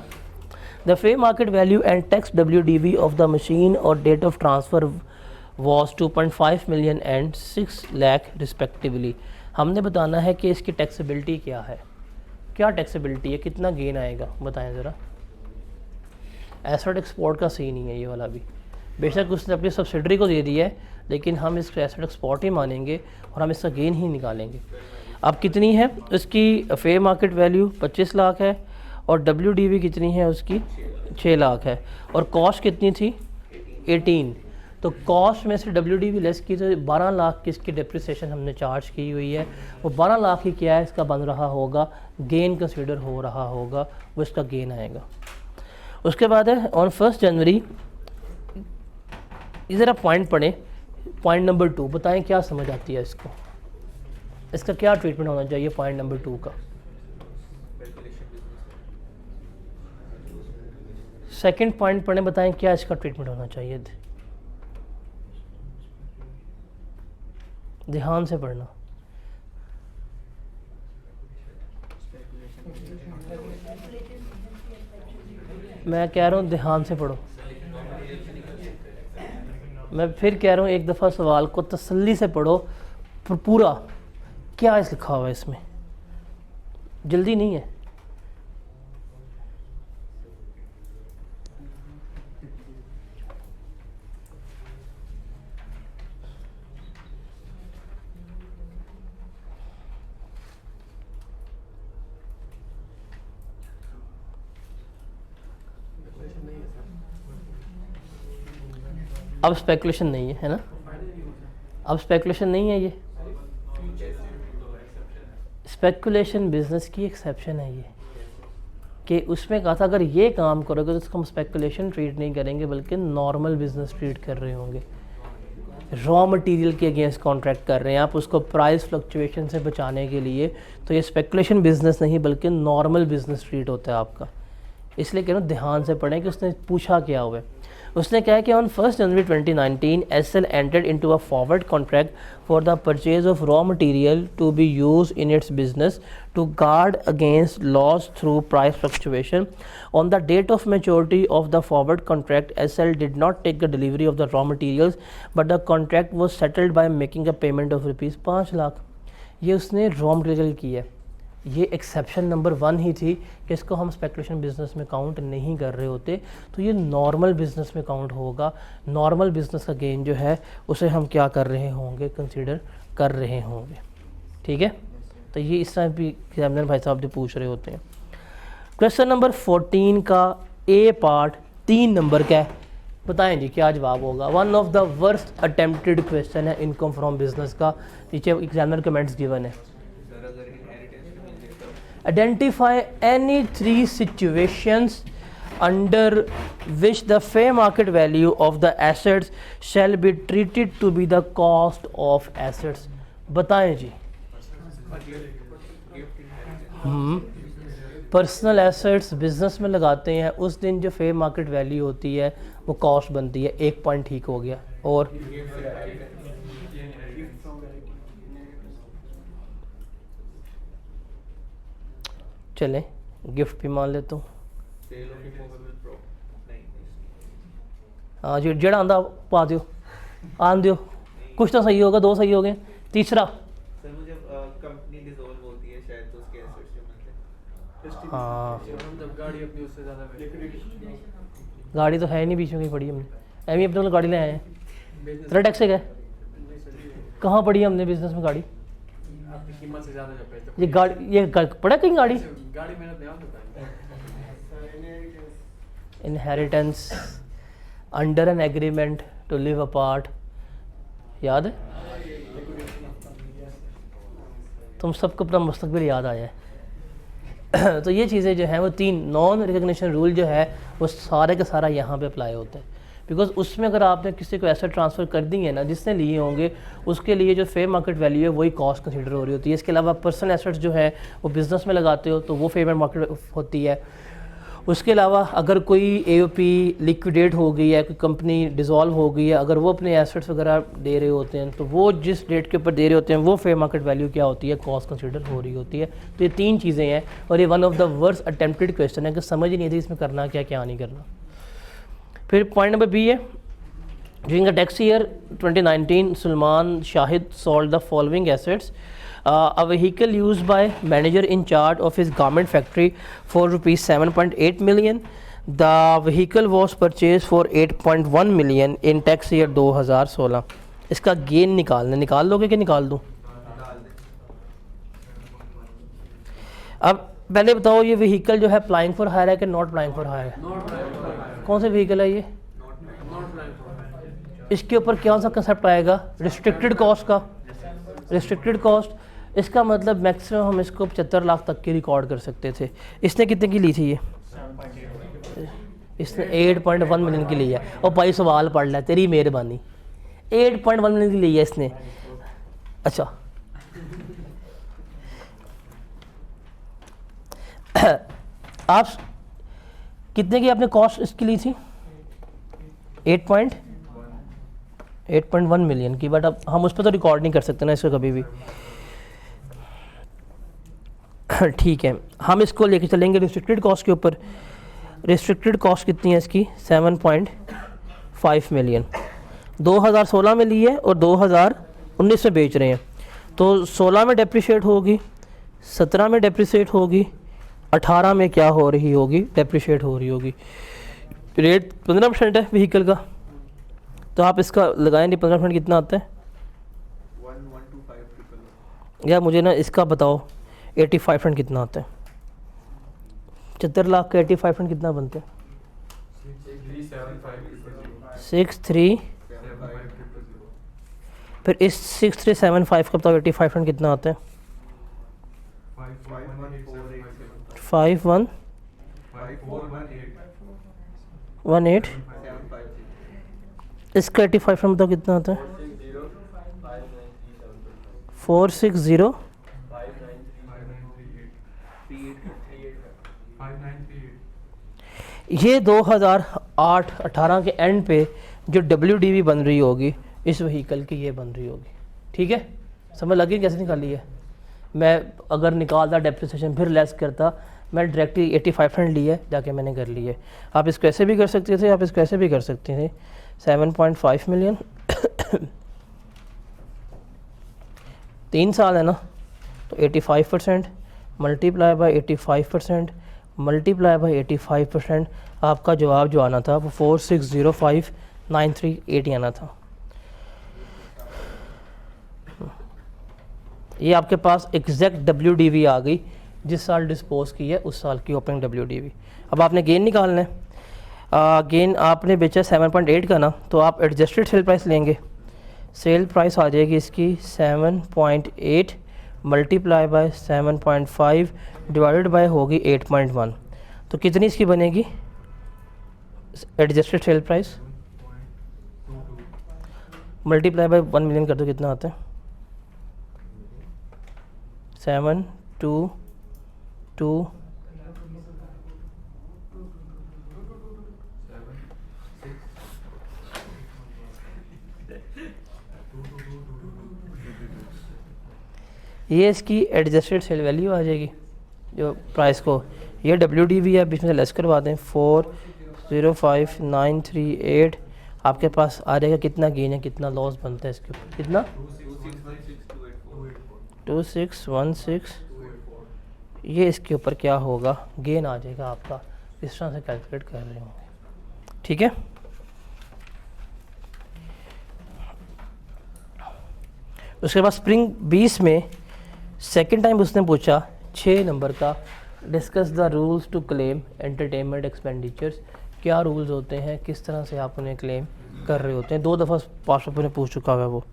The fair market value and tax WDV of the machine or date of transfer was 2.5 million and 6 lakh respectively. हमने बताना है कि इसकी टैक्सेबिलिटी क्या है, क्या टैक्सेबिलिटी है, कितना गेन आएगा, बताएं ज़रा। एसेट एक्सपोर्ट का सीन ही है ये वाला भी। बेशक उसने अपनी सब्सिडरी को दे दिया है लेकिन हम इसको एसेट एक्सपोर्ट ही मानेंगे और हम इसका गेन ही निकालेंगे। अब कितनी है उसकी फेयर मार्केट वैल्यू 25 लाख है और WDV कितनी है उसकी 6 लाख है और कॉस्ट कितनी थी 18। तो कॉस्ट में से WDV लेस की तो 12 लाख की इसकी डिप्रिसिएशन हमने चार्ज की हुई है। वो 12 लाख ही क्या है इसका बन रहा होगा, गेन कंसिडर हो रहा होगा, वो इसका गेन आएगा। उसके बाद है ऑन 1 जनवरी, ये ज़रा पॉइंट पढ़ें, पॉइंट नंबर 2 बताएं क्या समझ आती है इसको, इसका क्या ट्रीटमेंट होना चाहिए पॉइंट नंबर 2 का। सेकंड पॉइंट पढ़ें, बताएं क्या इसका ट्रीटमेंट होना चाहिए। ध्यान से पढ़ना। मैं कह रहा हूँ ध्यान से पढ़ो। मैं फिर कह रहा हूँ एक दफ़ा सवाल को तसल्ली से पढ़ो पूरा, क्या इस लिखा हुआ है इसमें, जल्दी नहीं है। अब स्पेकुलेशन नहीं है ना, अब स्पेकुलेशन नहीं है, ये स्पेकुलेशन बिजनेस की एक्सेप्शन है ये, कि उसमें कहा था अगर ये काम करोगे तो उसको हम स्पेकुलेशन ट्रीट नहीं करेंगे बल्कि नॉर्मल बिजनेस ट्रीट कर रहे होंगे। रॉ मटेरियल के अगेंस्ट कॉन्ट्रैक्ट कर रहे हैं आप उसको प्राइस फ्लक्चुएशन से बचाने के लिए, तो ये स्पेकुलेशन बिजनेस नहीं बल्कि नॉर्मल बिजनेस ट्रीट होता है आपका। इसलिए कह रहा हूँ ध्यान से पढ़ें कि उसने पूछा क्या हुआ है। उसने कहा कि on 1 January 2019 SL entered into a forward contract for the purchase of raw material to be used in its business to guard against loss through price fluctuation. On the date of maturity of the forward contract, SL did not take the delivery of the raw materials, but the contract was settled by making a payment of rupees 5 lakh. ये उसने रॉ मटेरियल की है। ये एक्सेप्शन नंबर 1 ही थी कि इसको हम स्पेकुलेशन बिजनेस में काउंट नहीं कर रहे होते, तो ये नॉर्मल बिजनेस में काउंट होगा। नॉर्मल बिजनेस का गेन जो है उसे हम क्या कर रहे होंगे, कंसीडर कर रहे होंगे। ठीक है, तो ये इस तरह भी एग्जामिनर भाई साहब जो पूछ रहे होते हैं। क्वेश्चन नंबर 14 का A पार्ट 3 नंबर का है, बताएं जी क्या जवाब होगा। One of the worst attempted question है इनकम फ्रॉम बिजनेस का, नीचे एग्जामिनर कमेंट्स गिवन है। Identify any 3 situations under which the fair market value of the assets shall be treated to be the cost of assets. बताएं जी। पर्सनल एसेट्स बिजनेस में लगाते हैं, उस दिन जो फेयर मार्केट वैल्यू होती है वो कॉस्ट बनती है, 1 पॉइंट ठीक हो गया। और चलें गिफ्ट भी मान लेता हूँ। हाँ जी जेड़ा आंदा पा दियो, आन दियो, कुछ तो सही होगा, 2 सही हो गए। तीसरा सर मुझे कंपनी डिसॉल्व होती है शायद तो उसके एसेट्स जो बनते हैं। हाँ जब गाड़ी अपनी उससे ज़्यादा गाड़ी तो है ही नहीं, बीच में कहीं पड़ी हमने, एम अपने गाड़ी ले आए हैं। तेरा टैक्स है क्या? कहाँ पड़ी है हमने बिजनेस में गाड़ी? आपकी कीमत से ज़्यादा जब बेचते ये गाड़ी ये पड़ा कहीं गाड़ी? गाड़ी मेहनत नहीं होता inheritance under an agreement to live apart, याद है? तुम सबको अपना मुस्तकबिल याद आया है। तो ये चीज़ें जो हैं वो 3 नॉन रिकग्निशन रूल जो है वो सारे का सारा यहाँ पे अप्लाई होता है। बिकॉज उसमें अगर आपने किसी को एसेट ट्रांसफ़र कर दी है ना जिसने लिए होंगे, उसके लिए जो फेयर मार्केट वैल्यू है वही कॉस्ट कंसीडर हो रही होती है। इसके अलावा पर्सनल एसेट्स जो है वो बिज़नेस में लगाते हो तो वो फेयर मार्केट होती है। उसके अलावा अगर कोई एओपी लिक्विडेट हो गई है, कोई कंपनी डिज़ोल्व हो गई है, अगर वो अपने एसेट्स वगैरह दे रहे होते हैं तो वो जिस डेट के ऊपर दे रहे होते हैं वो फेयर मार्केट वैल्यू क्या होती है, कॉस्ट कंसीडर हो रही होती है। तो ये 3 चीज़ें हैं और ये one of the worst attempted question है कि समझ ही नहीं थी इसमें करना क्या क्या नहीं करना। फिर पॉइंट नंबर बी है, during the tax year 2019 Salman Shahid sold the following assets. A vehicle used by manager in charge of his garment factory for rupees 7.8 million. The vehicle was purchased for 8.1 million in tax year 2016. इसका गेन निकाल लोगे कि निकाल दूँ? अब पहले बताओ ये व्हीकल जो है अप्लाइंग फॉर हायर है कि नॉट अप्लाइंग फॉर हायर है? कौन सा व्हीकल है ये? इसके ऊपर कौन सा कंसेप्ट आएगा? रिस्ट्रिक्टेड कॉस्ट का। रिस्ट्रिक्टेड कॉस्ट इसका मतलब मैक्सिमम हम इसको 75 लाख तक की रिकॉर्ड कर सकते थे। इसने कितने की ली थी ये? इसने 8.1 मिलियन की ली है। और भाई सवाल पढ़ ले, तेरी मेहरबानी, 8.1 मिलियन की ली है इसने। अच्छा आप कितने की आपने कॉस्ट इसकी ली थी? 8.1 मिलियन की। बट अब हम उस पर तो रिकॉर्ड नहीं कर सकते ना इसको कभी भी। ठीक है, हम इसको लेके चलेंगे रिस्ट्रिक्टेड कॉस्ट के ऊपर। रिस्ट्रिक्टेड कॉस्ट कितनी है इसकी? 7.5 मिलियन। 2016 में ली है और 2019 में बेच रहे हैं, तो 16 में डेप्रिशिएट होगी, 17 में डेप्रिशिएट होगी, 18 में क्या हो रही होगी? डेप्रिशिएट हो रही होगी। रेट 15% है व्हीकल का, तो आप इसका लगाएं नहीं, 15% कितना आता है? 1125 या मुझे ना इसका बताओ 85% कितना आता है? 75 लाख का 85% कितना बनते हैं? 63। फिर इस 6375 का बताओ 85% कितना आता है? 5118। इसका 85% बताओ कितना आता है? 460 ये 2008-18 के एंड पे जो WDV बन रही होगी इस व्हीकल की, ये बन रही होगी। ठीक है, समझ लगी कैसे निकाली है? मैं अगर निकालता डेप्रिसिएशन फिर लेस करता, मैं डायरेक्टली 85% ली है जाके मैंने कर ली है। आप इसको ऐसे भी कर सकते थे, आप इसको ऐसे भी कर सकते थे। 7.5 मिलियन 3 साल है ना, तो 85% मल्टीप्लाई बाय 85% मल्टीप्लाई बाय 85%, आपका जवाब जो आना था वो 4605,938 आना था। ये आपके पास एग्जैक्ट WDV आ गई, जिस साल डिस्पोज की है उस साल की ओपनिंग WDV। अब आपने गेन निकालना है। गेन आपने बेचा 7.8 का ना, तो आप एडजस्टेड सेल प्राइस लेंगे। सेल प्राइस आ जाएगी इसकी 7.8 मल्टीप्लाई बाय 7.5 डिवाइडेड बाय होगी 8.1। तो कितनी इसकी बनेगी adjusted sale price? Multiply by 1 million कर दो, कितना आता है? 722 ये इसकी एडजस्टेड सेल वैल्यू आ जाएगी जो प्राइस को। ये WDV है, बीच में से लेस करवा दें 405938। आपके पास आ जाएगा कितना गेन है, कितना लॉस बनता है इसके ऊपर, कितना 2616। ये इसके ऊपर क्या होगा, गेन आ जाएगा आपका। इस तरह से कैलकुलेट कर रहे होंगे, ठीक है। उसके बाद स्प्रिंग 20 में सेकंड टाइम उसने पूछा 6 नंबर का, discuss the rules to claim entertainment expenditures. क्या रूल्स होते हैं, किस तरह से आप उन्हें क्लेम कर रहे होते हैं। 2 दफ़ा पास पेपर में पूछ चुका है वो।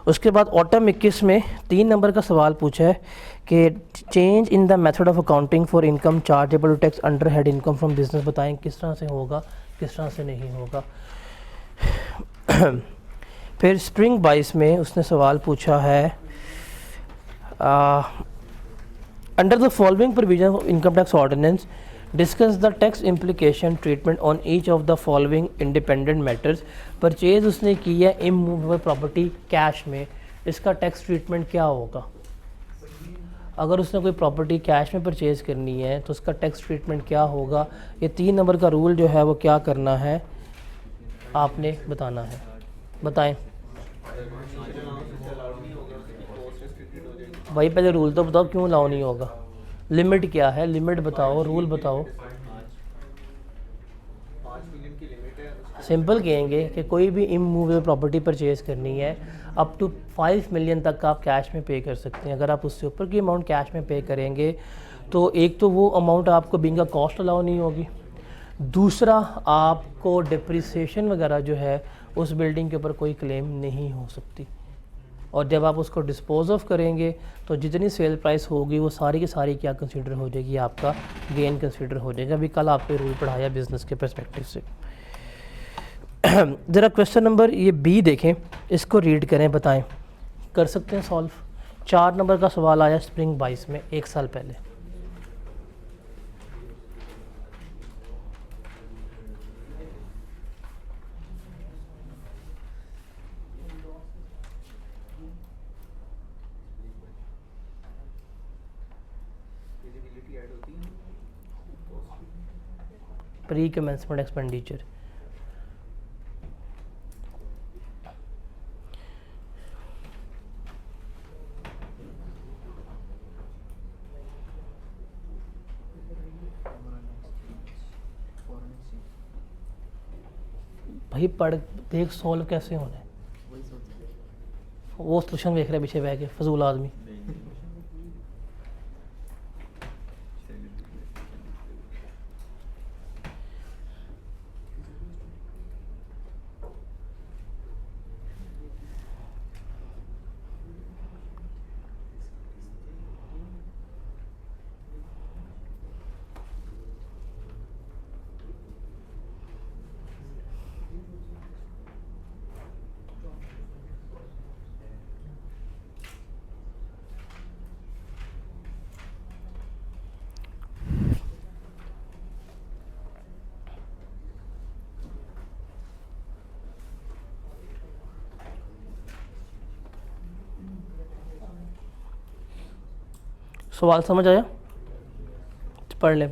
उसके बाद ऑटम 21 में 3 नंबर का सवाल पूछा है कि change in the method of accounting for income chargeable to tax under head income from business. बताएं किस तरह से होगा, किस तरह से नहीं होगा। फिर स्प्रिंग 22 में उसने सवाल पूछा है under the following provision of income tax ordinance discuss the tax implication treatment on each of the following independent matters. Purchase उसने की है इमूवेबल प्रॉपर्टी कैश में, इसका टैक्स ट्रीटमेंट क्या होगा। अगर उसने कोई प्रॉपर्टी कैश में परचेज़ करनी है तो उसका टैक्स ट्रीटमेंट क्या होगा। ये 3 नंबर का रूल जो है वो क्या करना है, आपने बताना है। बताएं भाई, पहले रूल तो बताओ क्यों अलाउ नहीं होगा। लिमिट क्या है, लिमिट बताओ, रूल बताओ। 5 मिलियन की लिमिट है। सिंपल कहेंगे कि कोई भी इमूवेबल प्रॉपर्टी परचेज़ करनी है अप टू 5 मिलियन तक आप कैश में पे कर सकते हैं। अगर आप उससे ऊपर की अमाउंट कैश में पे करेंगे तो एक तो वो अमाउंट आपको बिंग का कॉस्ट अलाउ नहीं होगी, दूसरा आपको डिप्रिसिएशन वगैरह जो है उस बिल्डिंग के ऊपर कोई क्लेम नहीं हो सकती। और जब आप उसको डिस्पोज ऑफ करेंगे तो जितनी सेल प्राइस होगी वो सारी की सारी क्या कंसीडर हो जाएगी, आपका गेन कंसीडर हो जाएगा। अभी कल आपको रूल पढ़ाया बिजनेस के पर्सपेक्टिव से। ज़रा क्वेश्चन नंबर ये बी देखें, इसको रीड करें, बताएं कर सकते हैं सॉल्व। 4 नंबर का सवाल आया स्प्रिंग 22 में 1 साल पहले। विजिबिलिटी ऐड होती है। Pre commencement expenditure. भाई पढ़ देख सॉल्व कैसे होना है, वो सोल्यूशन देख रहे पीछे बह के फजूल आदमी। सवाल समझ आया? पढ़ने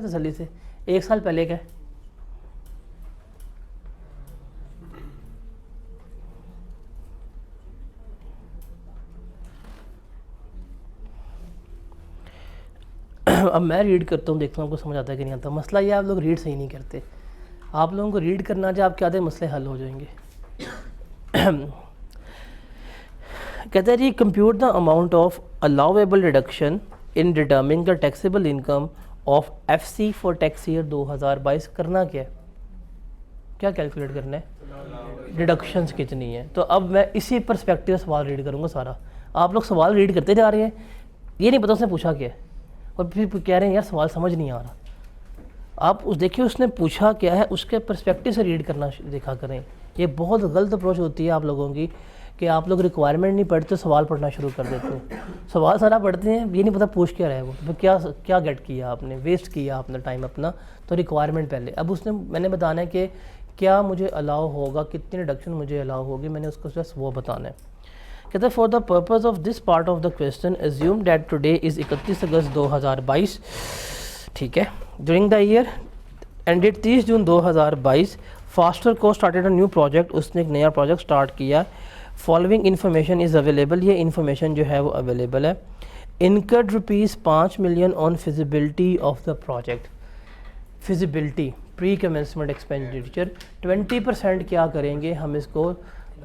तसल्ली से। 1 साल पहले का है। अब मैं रीड करता हूँ, देखता हूँ आपको समझ आता है कि नहीं आता। मसला ये आप लोग रीड सही नहीं करते। आप लोगों को रीड करना चाहिए, आपके आधे मसले हल हो जाएंगे। कहते हैं जी compute the amount of allowable deduction in determining the taxable income of FC for tax year 2022 करना क्या है, क्या कैलकुलेट करना है, डिडक्शंस कितनी है। तो अब मैं इसी पर्सपेक्टिव से सवाल रीड करूँगा सारा। आप लोग सवाल रीड करते जा रहे हैं, ये नहीं पता उसने पूछा क्या है, और फिर कह रहे हैं यार सवाल समझ नहीं आ रहा। आप उस देखिए उसने पूछा क्या है, उसके पर्सपेक्टिव से रीड करना देखा करें। ये बहुत गलत अप्रोच होती है आप लोगों की कि आप लोग रिक्वायरमेंट नहीं पढ़ते, सवाल पढ़ना शुरू कर देते हैं। सवाल सारा पढ़ते हैं, ये नहीं पता पूछ क्या रहा है वो, तो क्या क्या गेट किया आपने, वेस्ट किया आपने टाइम अपना। तो रिक्वायरमेंट पहले, अब उसने मैंने बताना है कि क्या मुझे अलाउ होगा, कितनी रिडक्शन मुझे अलाउ होगी, मैंने उसको बस वो बताना है। कहते हैं for the purpose of this part of the question assume that today is 31 अगस्त 2022, ठीक है, during the year ended 30 June 2022 faster को स्टार्टेड अ न्यू प्रोजेक्ट, उसने एक नया प्रोजेक्ट स्टार्ट किया। फॉलोइंग इन्फॉर्मेशन इज़ अवेलेबल, ये इन्फॉर्मेशन जो है वो अवेलेबल है। Incurred ₹5 million on feasibility of the project, feasibility pre commencement expenditure 20% क्या करेंगे हम इसको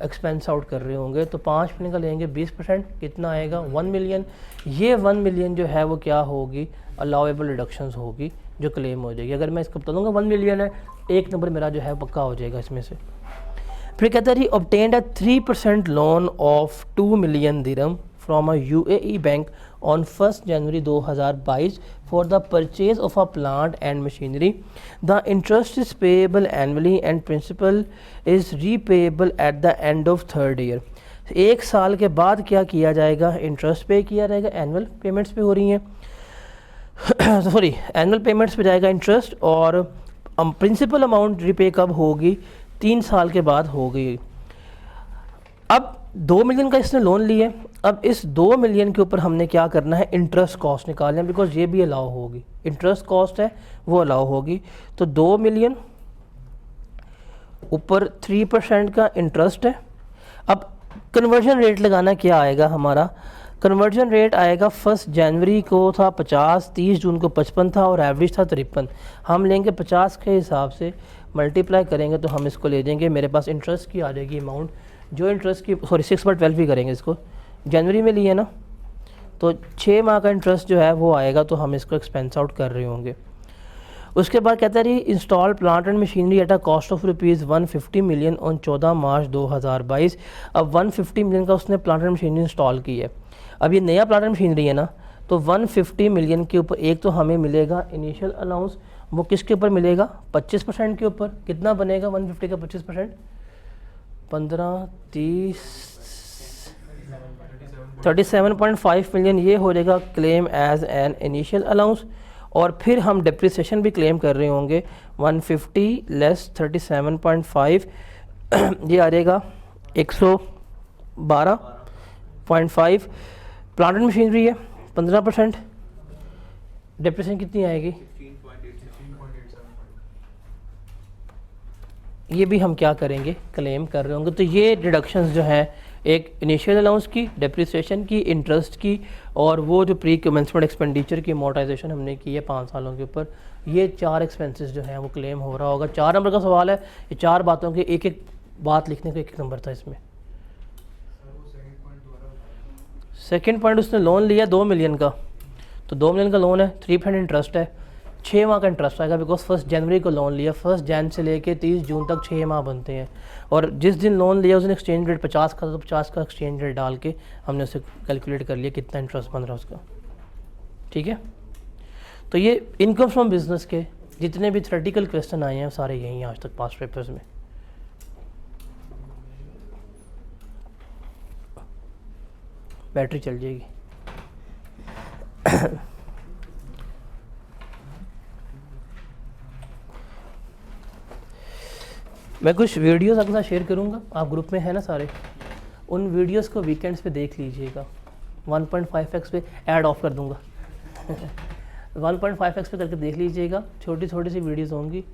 एक्सपेंस आउट कर रहे होंगे, तो 5 मिलियन का लेंगे 20%, कितना आएगा 1 मिलियन। ये 1 मिलियन जो है वो क्या होगी, अलाउेबल रिडक्शंस होगी जो क्लेम हो जाएगी। अगर मैं इसको बता दूंगा 1 मिलियन है, एक नंबर मेरा जो है पक्का हो जाएगा इसमें से। फिर कहता है obtained a 3% loan of 2 million dirham from a UAE bank on 1st January 2022 for the purchase of a plant and machinery. The interest is payable annually and principal is repayable at the end of 3rd year. एक साल के बाद क्या किया जाएगा, इंटरेस्ट पे किया जाएगा, एनुअल पेमेंट्स पे हो रही हैं सॉरी एनुअल पेमेंट्स पे जाएगा इंटरेस्ट, और प्रिंसिपल अमाउंट रिपे कब होगी, 3 साल के बाद होगी। अब 2 मिलियन का इसने लोन लिया, अब इस 2 मिलियन के ऊपर हमने क्या करना है, इंटरेस्ट कॉस्ट निकालना है, बिकॉज ये भी अलाउ होगी, इंटरेस्ट कॉस्ट है वो अलाउ होगी। तो 2 मिलियन ऊपर 3% का इंटरेस्ट है। अब कन्वर्जन रेट लगाना क्या आएगा हमारा, कन्वर्जन रेट आएगा 1 जनवरी को था 50, 30 जून को 55 था और एवरेज था 53। हम लेंगे 50 के हिसाब से मल्टीप्लाई करेंगे तो हम इसको ले जाएंगे, मेरे पास इंटरेस्ट की आ जाएगी अमाउंट, जो इंटरेस्ट की सॉरी 6/12 भी करेंगे इसको, जनवरी में लिए ना, तो 6 माह का इंटरेस्ट जो है वो आएगा, तो हम इसको एक्सपेंस आउट कर रहे होंगे। उसके बाद कहता है install plant and machinery at a cost of ₹150 million on 14 मार्च 2022। अब 150 मिलियन का उसने प्लांट एंड मशीनरी इंस्टॉल की है। अब ये नया प्लांट एंड मशीनरी है ना, तो 150 मिलियन के ऊपर एक तो हमें मिलेगा इनिशियल अलाउंस, वो किसके ऊपर मिलेगा, 25% के ऊपर। कितना बनेगा 150 का 25%, 15, 30, 37.5 मिलियन, ये हो जाएगा claim as an initial allowance. और फिर हम डिप्रिसिएशन भी क्लेम कर रहे होंगे 150 लेस 37.5 ये आ जाएगा 112.5। प्लांट एंड मशीनरी है 15%, डिप्रिसिएशन कितनी आएगी, 15.87। ये भी हम क्या करेंगे, क्लेम कर रहे होंगे। तो ये डिडक्शंस जो हैं, एक इनिशियल अलाउंस की, डेप्रिसिएशन की, इंटरेस्ट की, और वो जो प्री कमेंसमेंट एक्सपेंडिचर की अमोर्टाइजेशन हमने की है 5 सालों के ऊपर, ये 4 एक्सपेंसेस जो हैं वो क्लेम हो रहा होगा। 4 नंबर का सवाल है, ये 4 बातों के एक एक बात लिखने का 1 नंबर था इसमें। सेकेंड पॉइंट, उसने लोन लिया 2 मिलियन का, तो 2 मिलियन का लोन है, 3% इंटरेस्ट है, 6 माह का इंटरेस्ट आएगा, बिकॉज 1 जनवरी को लोन लिया, 1 जन से लेके 30 जून तक 6 माह बनते हैं। और जिस दिन लोन लिया उस दिन एक्सचेंज रेट 50 का, तो 50 का एक्सचेंज रेट डाल के हमने उसे कैलकुलेट कर लिया कितना इंटरेस्ट बन रहा है उसका, ठीक है। तो ये इनकम फ्रॉम बिजनेस के जितने भी थ्योरेटिकल क्वेश्चन आए हैं सारे यहीं आज तक पास्ट पेपर्स में। बैटरी चल जाएगी मैं कुछ वीडियोस आपके साथ शेयर करूंगा, आप ग्रुप में है ना सारे, उन वीडियोस को वीकेंड्स पे देख लीजिएगा। 1.5x पे ऐड ऑफ कर दूंगा 1.5x पे करके देख लीजिएगा, छोटी छोटी सी वीडियोस होंगी,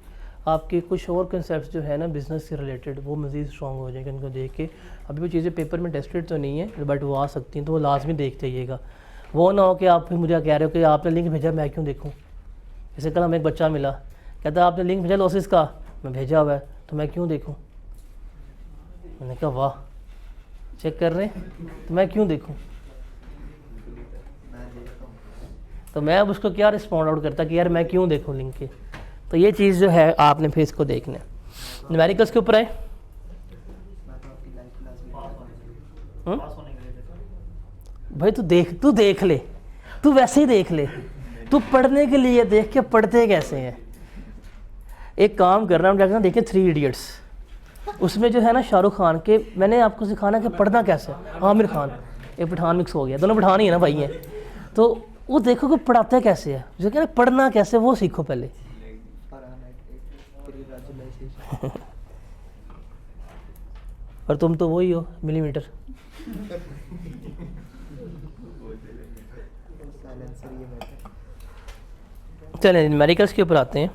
आपके कुछ और कंसेप्ट जो है ना बिज़नेस से रिलेटेड वो मज़ीद स्ट्रॉन्ग हो जाएंगे उनको देख के। अभी वो चीज़ें पेपर में टेस्टेड तो नहीं है बट वो आ सकती हैं, तो वो लाजमी देख जाइएगा। वो ना हो कि आप फिर मुझे कह रहे हो कि आपने लिंक भेजा मैं क्यों देखूँ। जैसे कल हमें एक बच्चा मिला, कहता आपने लिंक भेजा लॉसिस का, मैं भेजा हुआ है तो मैं क्यों देखूं। मैंने कहा वाह चेक कर रहे हैं तो मैं क्यों देखूं। तो मैं अब उसको क्या रिस्पॉन्ड आउट करता कि यार मैं क्यों देखूँ लिंक के। तो ये चीज़ जो है आपने फिर इसको देखना है। न्यूमेरिकल्स के ऊपर आए। पास होने के लिए देखो। भाई तू देख ले, तू वैसे ही देख ले, तू पढ़ने के लिए देख के पढ़ते कैसे हैं। एक काम कर रहा हूँ, जाकर देखें 3 इडियट्स, उसमें जो है ना शाहरुख खान के, मैंने आपको सिखाना कि पढ़ना कैसे है। आमिर खान, एक पठान मिक्स हो गया, दोनों पठान ही है ना भाई हैं, तो वो देखो कि पढ़ाते कैसे है, जो कह रहे पढ़ना कैसे वो सीखो पहले। और तुम तो वही हो मिलीमीटर। चलें न्यूमेरिकल्स के ऊपर आते हैं।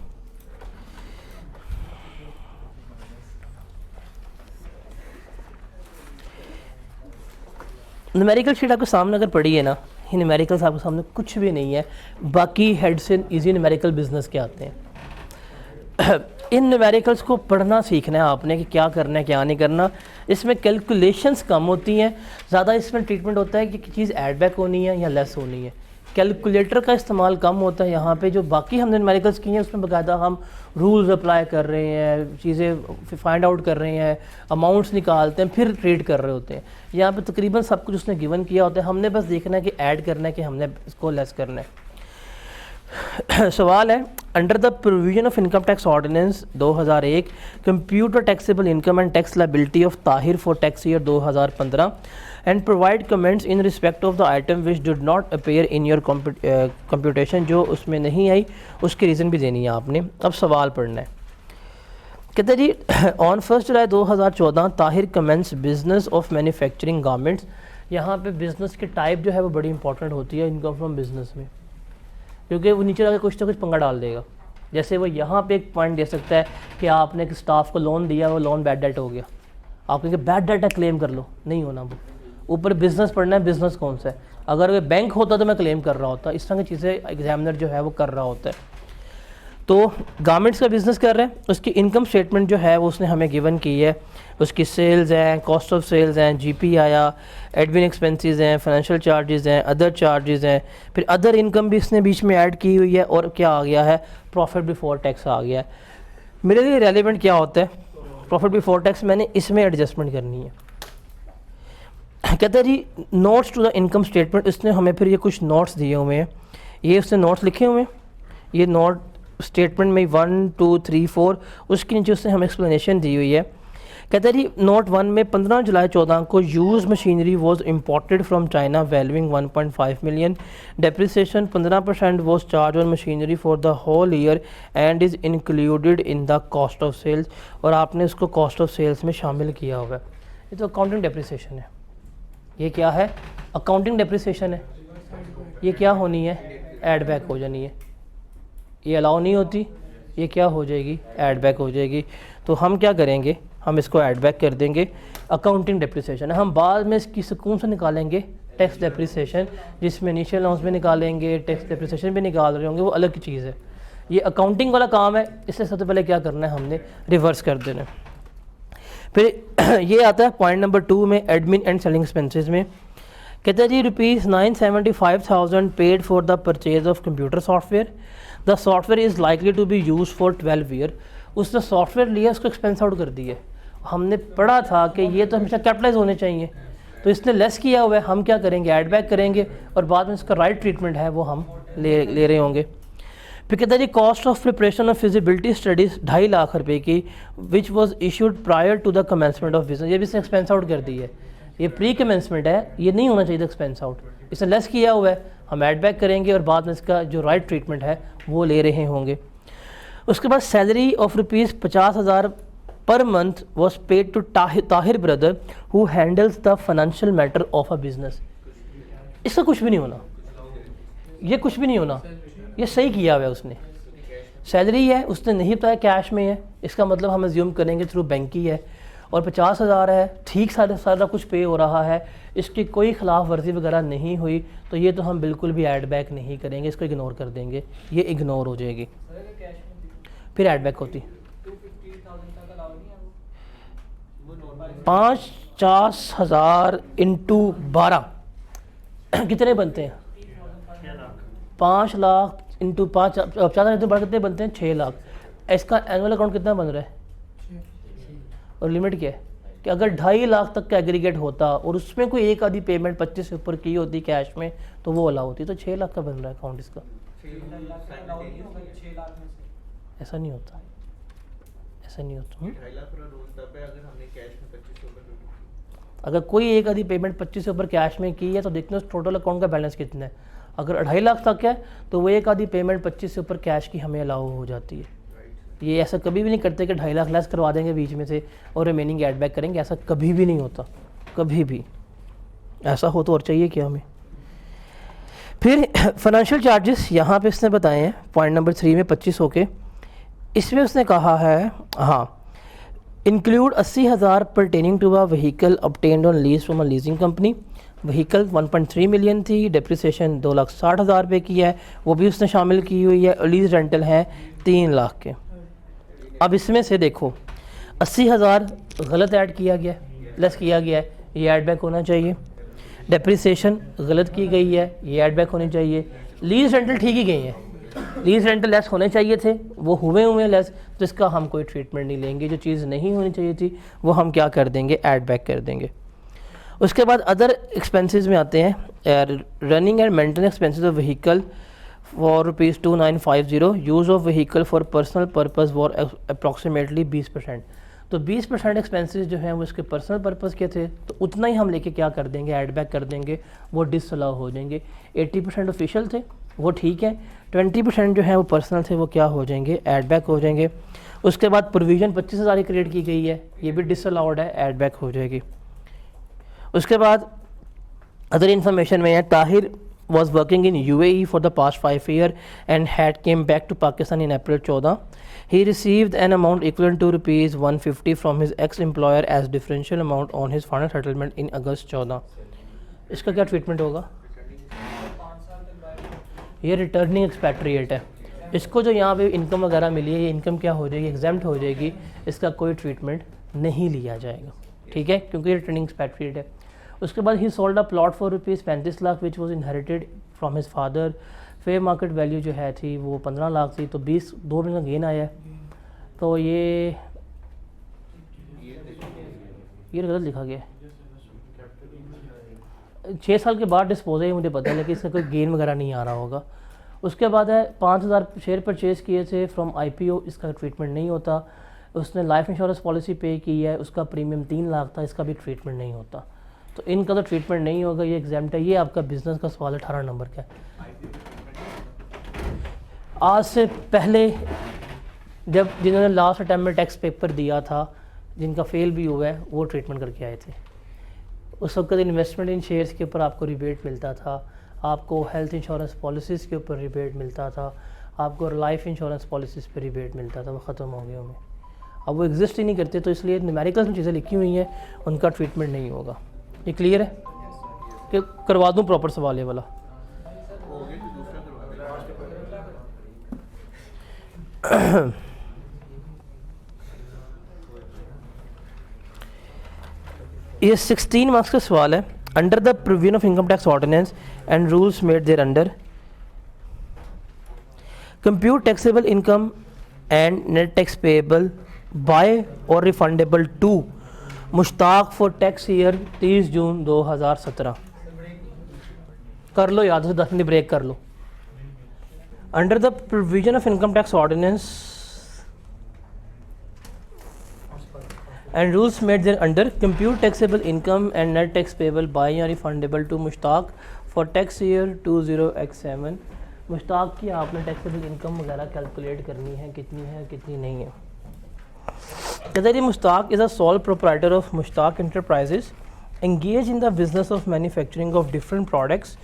न्यूमेरिकल शीट आपके सामने अगर पड़ी है ना, ये न्यूमेरिकल्स आपके सामने कुछ भी नहीं है, बाकी हेड से इजी न्यूमेरिकल बिजनेस के आते हैं। इन न्यूमेरिकल्स को पढ़ना सीखना है आपने कि क्या करना है क्या नहीं करना। इसमें कैलकुलेशंस कम होती हैं, ज़्यादा इसमें ट्रीटमेंट होता है कि चीज़ ऐड बैक होनी है या लेस होनी है। कैलकुलेटर का इस्तेमाल कम होता है यहाँ पे। जो बाकी हमने न्यूमेरिकल्स की हैं उसमें बाकायदा हम रूल्स अप्लाई कर रहे हैं, चीज़ें फाइंड आउट कर रहे हैं, अमाउंट्स निकालते हैं, फिर ट्रीट कर रहे होते हैं। यहाँ पे तकरीबन सब कुछ उसने गिवन किया होता है, हमने बस देखना है कि ऐड करना है कि हमने इसको लेस करना है। सवाल है, under the provision of income tax ordinance 2001 compute taxable income and tax liability of Tahir for tax year 2015 and provide comments in respect of the item which did not appear in your computation. जो उसमें नहीं आई उसकी रीज़न भी देनी है आपने। अब सवाल पढ़ना है। कहते जी on 1 July 2014 Tahir commences business of manufacturing garments. यहाँ पे बिज़नेस की टाइप जो है वो बड़ी इंपॉर्टेंट होती है इनकम फ्रॉम बिजनेस में, क्योंकि वो नीचे आके कुछ ना कुछ पंगा डाल देगा। जैसे वो यहाँ पे एक पॉइंट दे सकता है कि आपने एक स्टाफ को लोन दिया, वो लोन बैड डेट हो गया, आप कहेंगे बैड डेट है क्लेम कर लो, नहीं होना। वो ऊपर बिजनेस पढ़ना है, बिजनेस कौन सा है। अगर वो बैंक होता तो मैं क्लेम कर रहा होता। इस तरह की चीज़ें एग्जामिनर जो है वो कर रहा होता है। तो गारमेंट्स का बिज़नेस कर रहे हैं, उसकी इनकम स्टेटमेंट जो है वो उसने हमें गिवन की है। उसकी सेल्स हैं, कॉस्ट ऑफ सेल्स हैं, जीपी आया, एडमिन एक्सपेंसेस हैं, फाइनेंशियल चार्जेस हैं, अदर चार्जेस हैं, फिर अदर इनकम भी इसने बीच में ऐड की हुई है, और क्या आ गया है, प्रॉफिट बिफोर टैक्स आ गया है। मेरे लिए रेलिवेंट क्या होता है, प्रॉफिट बिफोर टैक्स मैंने इसमें एडजस्टमेंट करनी है। कहते हैं जी notes to the income statement. इसने हमें फिर ये कुछ नोट्स दिए हुए हैं, ये उसने नोट्स लिखे हुए हैं। ये नोट स्टेटमेंट में 1 2 3 4 उसके नीचे उसने हमें एक्सप्लेनेशन दी हुई है। कहते हैं जी नोट 1 में 15 जुलाई 14 को use machinery was imported from China valuing 1.5 million. Depreciation 15% was charge on machinery for the whole year and is included in the cost of sales. और आपने उसको कॉस्ट ऑफ सेल्स में शामिल किया हुआ है। ये तो अकाउंटिंग डेप्रिसिएशन है। ये क्या है, अकाउंटिंग डेप्रिसिएशन है। ये क्या होनी है, ऐड बैक हो जानी है। ये अलाउ नहीं होती, ये क्या हो जाएगी, ऐड बैक हो जाएगी। तो हम क्या करेंगे, हम इसको ऐड बैक कर देंगे। अकाउंटिंग डेप्रिसिएशन है, हम बाद में इसकी सुकून से निकालेंगे टैक्स डेप्रिसिएशन, जिसमें इनिशियल अलाउंस भी निकालेंगे, टैक्स डेप्रिसिएशन भी निकाल रहे होंगे, वो अलग की चीज़ है। ये अकाउंटिंग वाला काम है, इससे सबसे पहले क्या करना है, हमने रिवर्स कर देना है। फिर ये आता है पॉइंट नंबर 2 में, एडमिन एंड सेलिंग एक्सपेंसेस में। कहते हैं जी ₹975,000 paid for the purchase of computer software. The software is likely to be use for 12 year. उसने सॉफ्टवेयर लिया, उसको एक्सपेंस आउट कर दिया। हमने पढ़ा था कि ये तो हमेशा कैपिटलाइज होने चाहिए, तो इसने लेस किया हुआ है। हम क्या करेंगे, ऐड बैक करेंगे, और बाद में इसका राइट ट्रीटमेंट है वो हम ले रहे होंगे। फिर कहता है जी cost of preparation of feasibility studies 2.5 lakh रुपए की, which was issued prior to the commencement of business. ये भी इसने एक्सपेंस आउट कर दी है। ये प्री कमेंसमेंट है, ये नहीं होना चाहिए था एक्सपेंस आउट। इसने लेस किया हुआ है, हम ऐड बैक करेंगे और बाद में इसका जो राइट ट्रीटमेंट है वो ले रहे होंगे। उसके बाद salary of ₹50,000 per month was paid to Tahir brother who handles the financial matter of a business. इसका कुछ भी नहीं होना, ये कुछ भी नहीं होना, ये सही किया हुआ है उसने। सैलरी है, उसने नहीं बताया कैश में है, इसका मतलब हम अज्यूम करेंगे थ्रू बैंक ही है। और 50,000 है, ठीक सारा कुछ पे हो रहा है, इसकी कोई खिलाफ वर्जी वगैरह नहीं हुई, तो ये तो हम बिल्कुल भी ऐड बैक नहीं करेंगे, इसको इग्नोर कर देंगे, ये इग्नोर हो जाएगी। फिर ऐड बैक होती 50,000 × 12 कितने बनते हैं, 5 लाख इंटू 5 50,000 इंटू कितने बनते हैं 6 लाख। इसका एनुअल अकाउंट कितना बन रहा है और लिमिट क्या है कि अगर 2.5 लाख तक का एग्रीगेट होता और उसमें कोई एक आधी पेमेंट 25 से ऊपर की होती कैश में तो वो अलाउ होती, तो 6 लाख का बन रहा है अकाउंट इसका। ऐसा नहीं होता, ऐसा नहीं होता। 2.5 लाख का रूल तब है अगर हमने कैश में 25 ऊपर की। अगर कोई एक आधी पेमेंट 25 से ऊपर कैश में की है तो देखते हैं टोटल अकाउंट का बैलेंस कितना है। अगर 2.5 लाख तक है तो वो एक आधी पेमेंट 25 से ऊपर कैश की हमें अलाउ हो जाती है। ये ऐसा कभी भी नहीं करते कि 2.5 लाख लेस करवा देंगे बीच में से और रिमेनिंग एड बैक करेंगे, ऐसा कभी भी नहीं होता, कभी भी। ऐसा हो तो और चाहिए क्या हमें। फिर फाइनेंशियल चार्जेस यहाँ पे इसने बताए हैं पॉइंट नंबर 3 में 25 होके। इसमें उसने कहा है हाँ, include 80,000 pertaining to a vehicle obtained on lease from a leasing company. Vehicle 1.3 million थी, डेप्रिसिएशन 2,60,000 रुपये की है, वो भी उसने शामिल की हुई है। लीज रेंटल है 3 लाख के। अब इसमें से देखो 80,000 गलत ऐड किया गया है, प्लस किया गया है, ये ऐड बैक होना चाहिए। डेप्रिसिएशन गलत की गई है, ये ऐड बैक होनी चाहिए। लीज रेंटल ठीक ही गई है, लीज रेंटल लेस होने चाहिए थे, वो हुए लेस, तो इसका हम कोई ट्रीटमेंट नहीं लेंगे। जो चीज़ नहीं होनी चाहिए थी वो हम क्या कर देंगे, ऐड बैक कर देंगे। उसके बाद अदर एक्सपेंसेस में आते हैं running and maintenance expenses of vehicle for ₹2950, use of vehicle for personal purpose for approximately 20%। तो 20% एक्सपेंसेस जो हैं वो इसके पर्सनल पर्पज़ के थे, तो उतना ही हम लेके क्या कर देंगे, ऐड बैक कर देंगे, वो डिसअलाउ हो जाएंगे। 80% ऑफिशियल थे वो ठीक है, 20% जो है वो पर्सनल थे वो क्या हो जाएंगे, ऐड बैक हो जाएंगे। उसके बाद प्रोविज़न 25,000 की क्रिएट की गई है, ये भी डिसअलाउड है, ऐड बैक हो जाएगी। उसके बाद अदर इन्फॉर्मेशन में है Tahir was working in UAE for the past 5 years and had came back to Pakistan in April 14. He received an amount equivalent to rupees 150 from his ex-employer as differential amount on his final settlement in August 14. इसका क्या ट्रीटमेंट होगा? ये रिटर्निंग एक्सपैट्रिएट है। इसको जो यहाँ पे इनकम वगैरह मिली है, ये इनकम क्या हो जाएगी, एग्जाम्प्ट हो जाएगी, इसका कोई ट्रीटमेंट नहीं लिया जाएगा, ठीक है, क्योंकि रिटर्निंग एक्सपैट्रिएट है। उसके बाद ही sold a plot for ₹35 lakh which was inherited from his father. Fair market value जो है थी वो 15 लाख थी, तो 2 मिनट का गेन आया है। तो ये गलत लिखा गया है। 6 साल के बाद डिस्पोज है, मुझे पता है, लेकिन इसका कोई गेन वगैरह नहीं आ रहा होगा। उसके बाद है 5,000 शेयर परचेज़ किए थे फ्रॉम IPO, इसका ट्रीटमेंट नहीं होता। उसने लाइफ इंश्योरेंस पॉलिसी पे की है, उसका प्रीमियम 3 लाख था, इसका भी ट्रीटमेंट नहीं होता। तो इनका तो ट्रीटमेंट नहीं होगा, ये एग्जाम्प्ट है। ये आपका बिजनेस का सवाल 18 नंबर का है। आज से पहले जब जिन्होंने लास्ट अटैम्प्ट में टैक्स पेपर दिया था, जिनका फेल भी हुआ है, वो ट्रीटमेंट करके आए थे। उस वक्त इन्वेस्टमेंट इन शेयर्स के ऊपर आपको रिबेट मिलता था, आपको हेल्थ इंश्योरेंस पॉलिसीज़ के ऊपर रिबेट मिलता था, आपको लाइफ इंश्योरेंस पॉलिसीज़ पे रिबेट मिलता था, वो ख़त्म हो गया हमें। अब वो एग्जिस्ट ही नहीं करते, तो इसलिए न्यूमेरिकल्स में चीज़ें लिखी हुई हैं, उनका ट्रीटमेंट नहीं होगा। ये क्लियर है कि करवा दूं प्रॉपर सवाल ये वाला? ये 16 मार्क्स का सवाल है। Under the provision of income tax ordinance and rules made thereunder, compute taxable income and net tax payable by or refundable to Mushtaq for tax year 30 June 2017। कर लो याद से, 10 मिनट ब्रेक कर लो। Under the provision of income tax ordinance and rules made thereunder, compute taxable income and net tax payable by या refundable to Mushtaq for tax year 20X7। Mushtaq की आपने टैक्सेबल इनकम वगैरह कैलकुलेट करनी है, कितनी है कितनी नहीं है। कहते हैं Mushtaq is a sole proprietor of Mushtaq enterprises engage in the business of manufacturing of different products.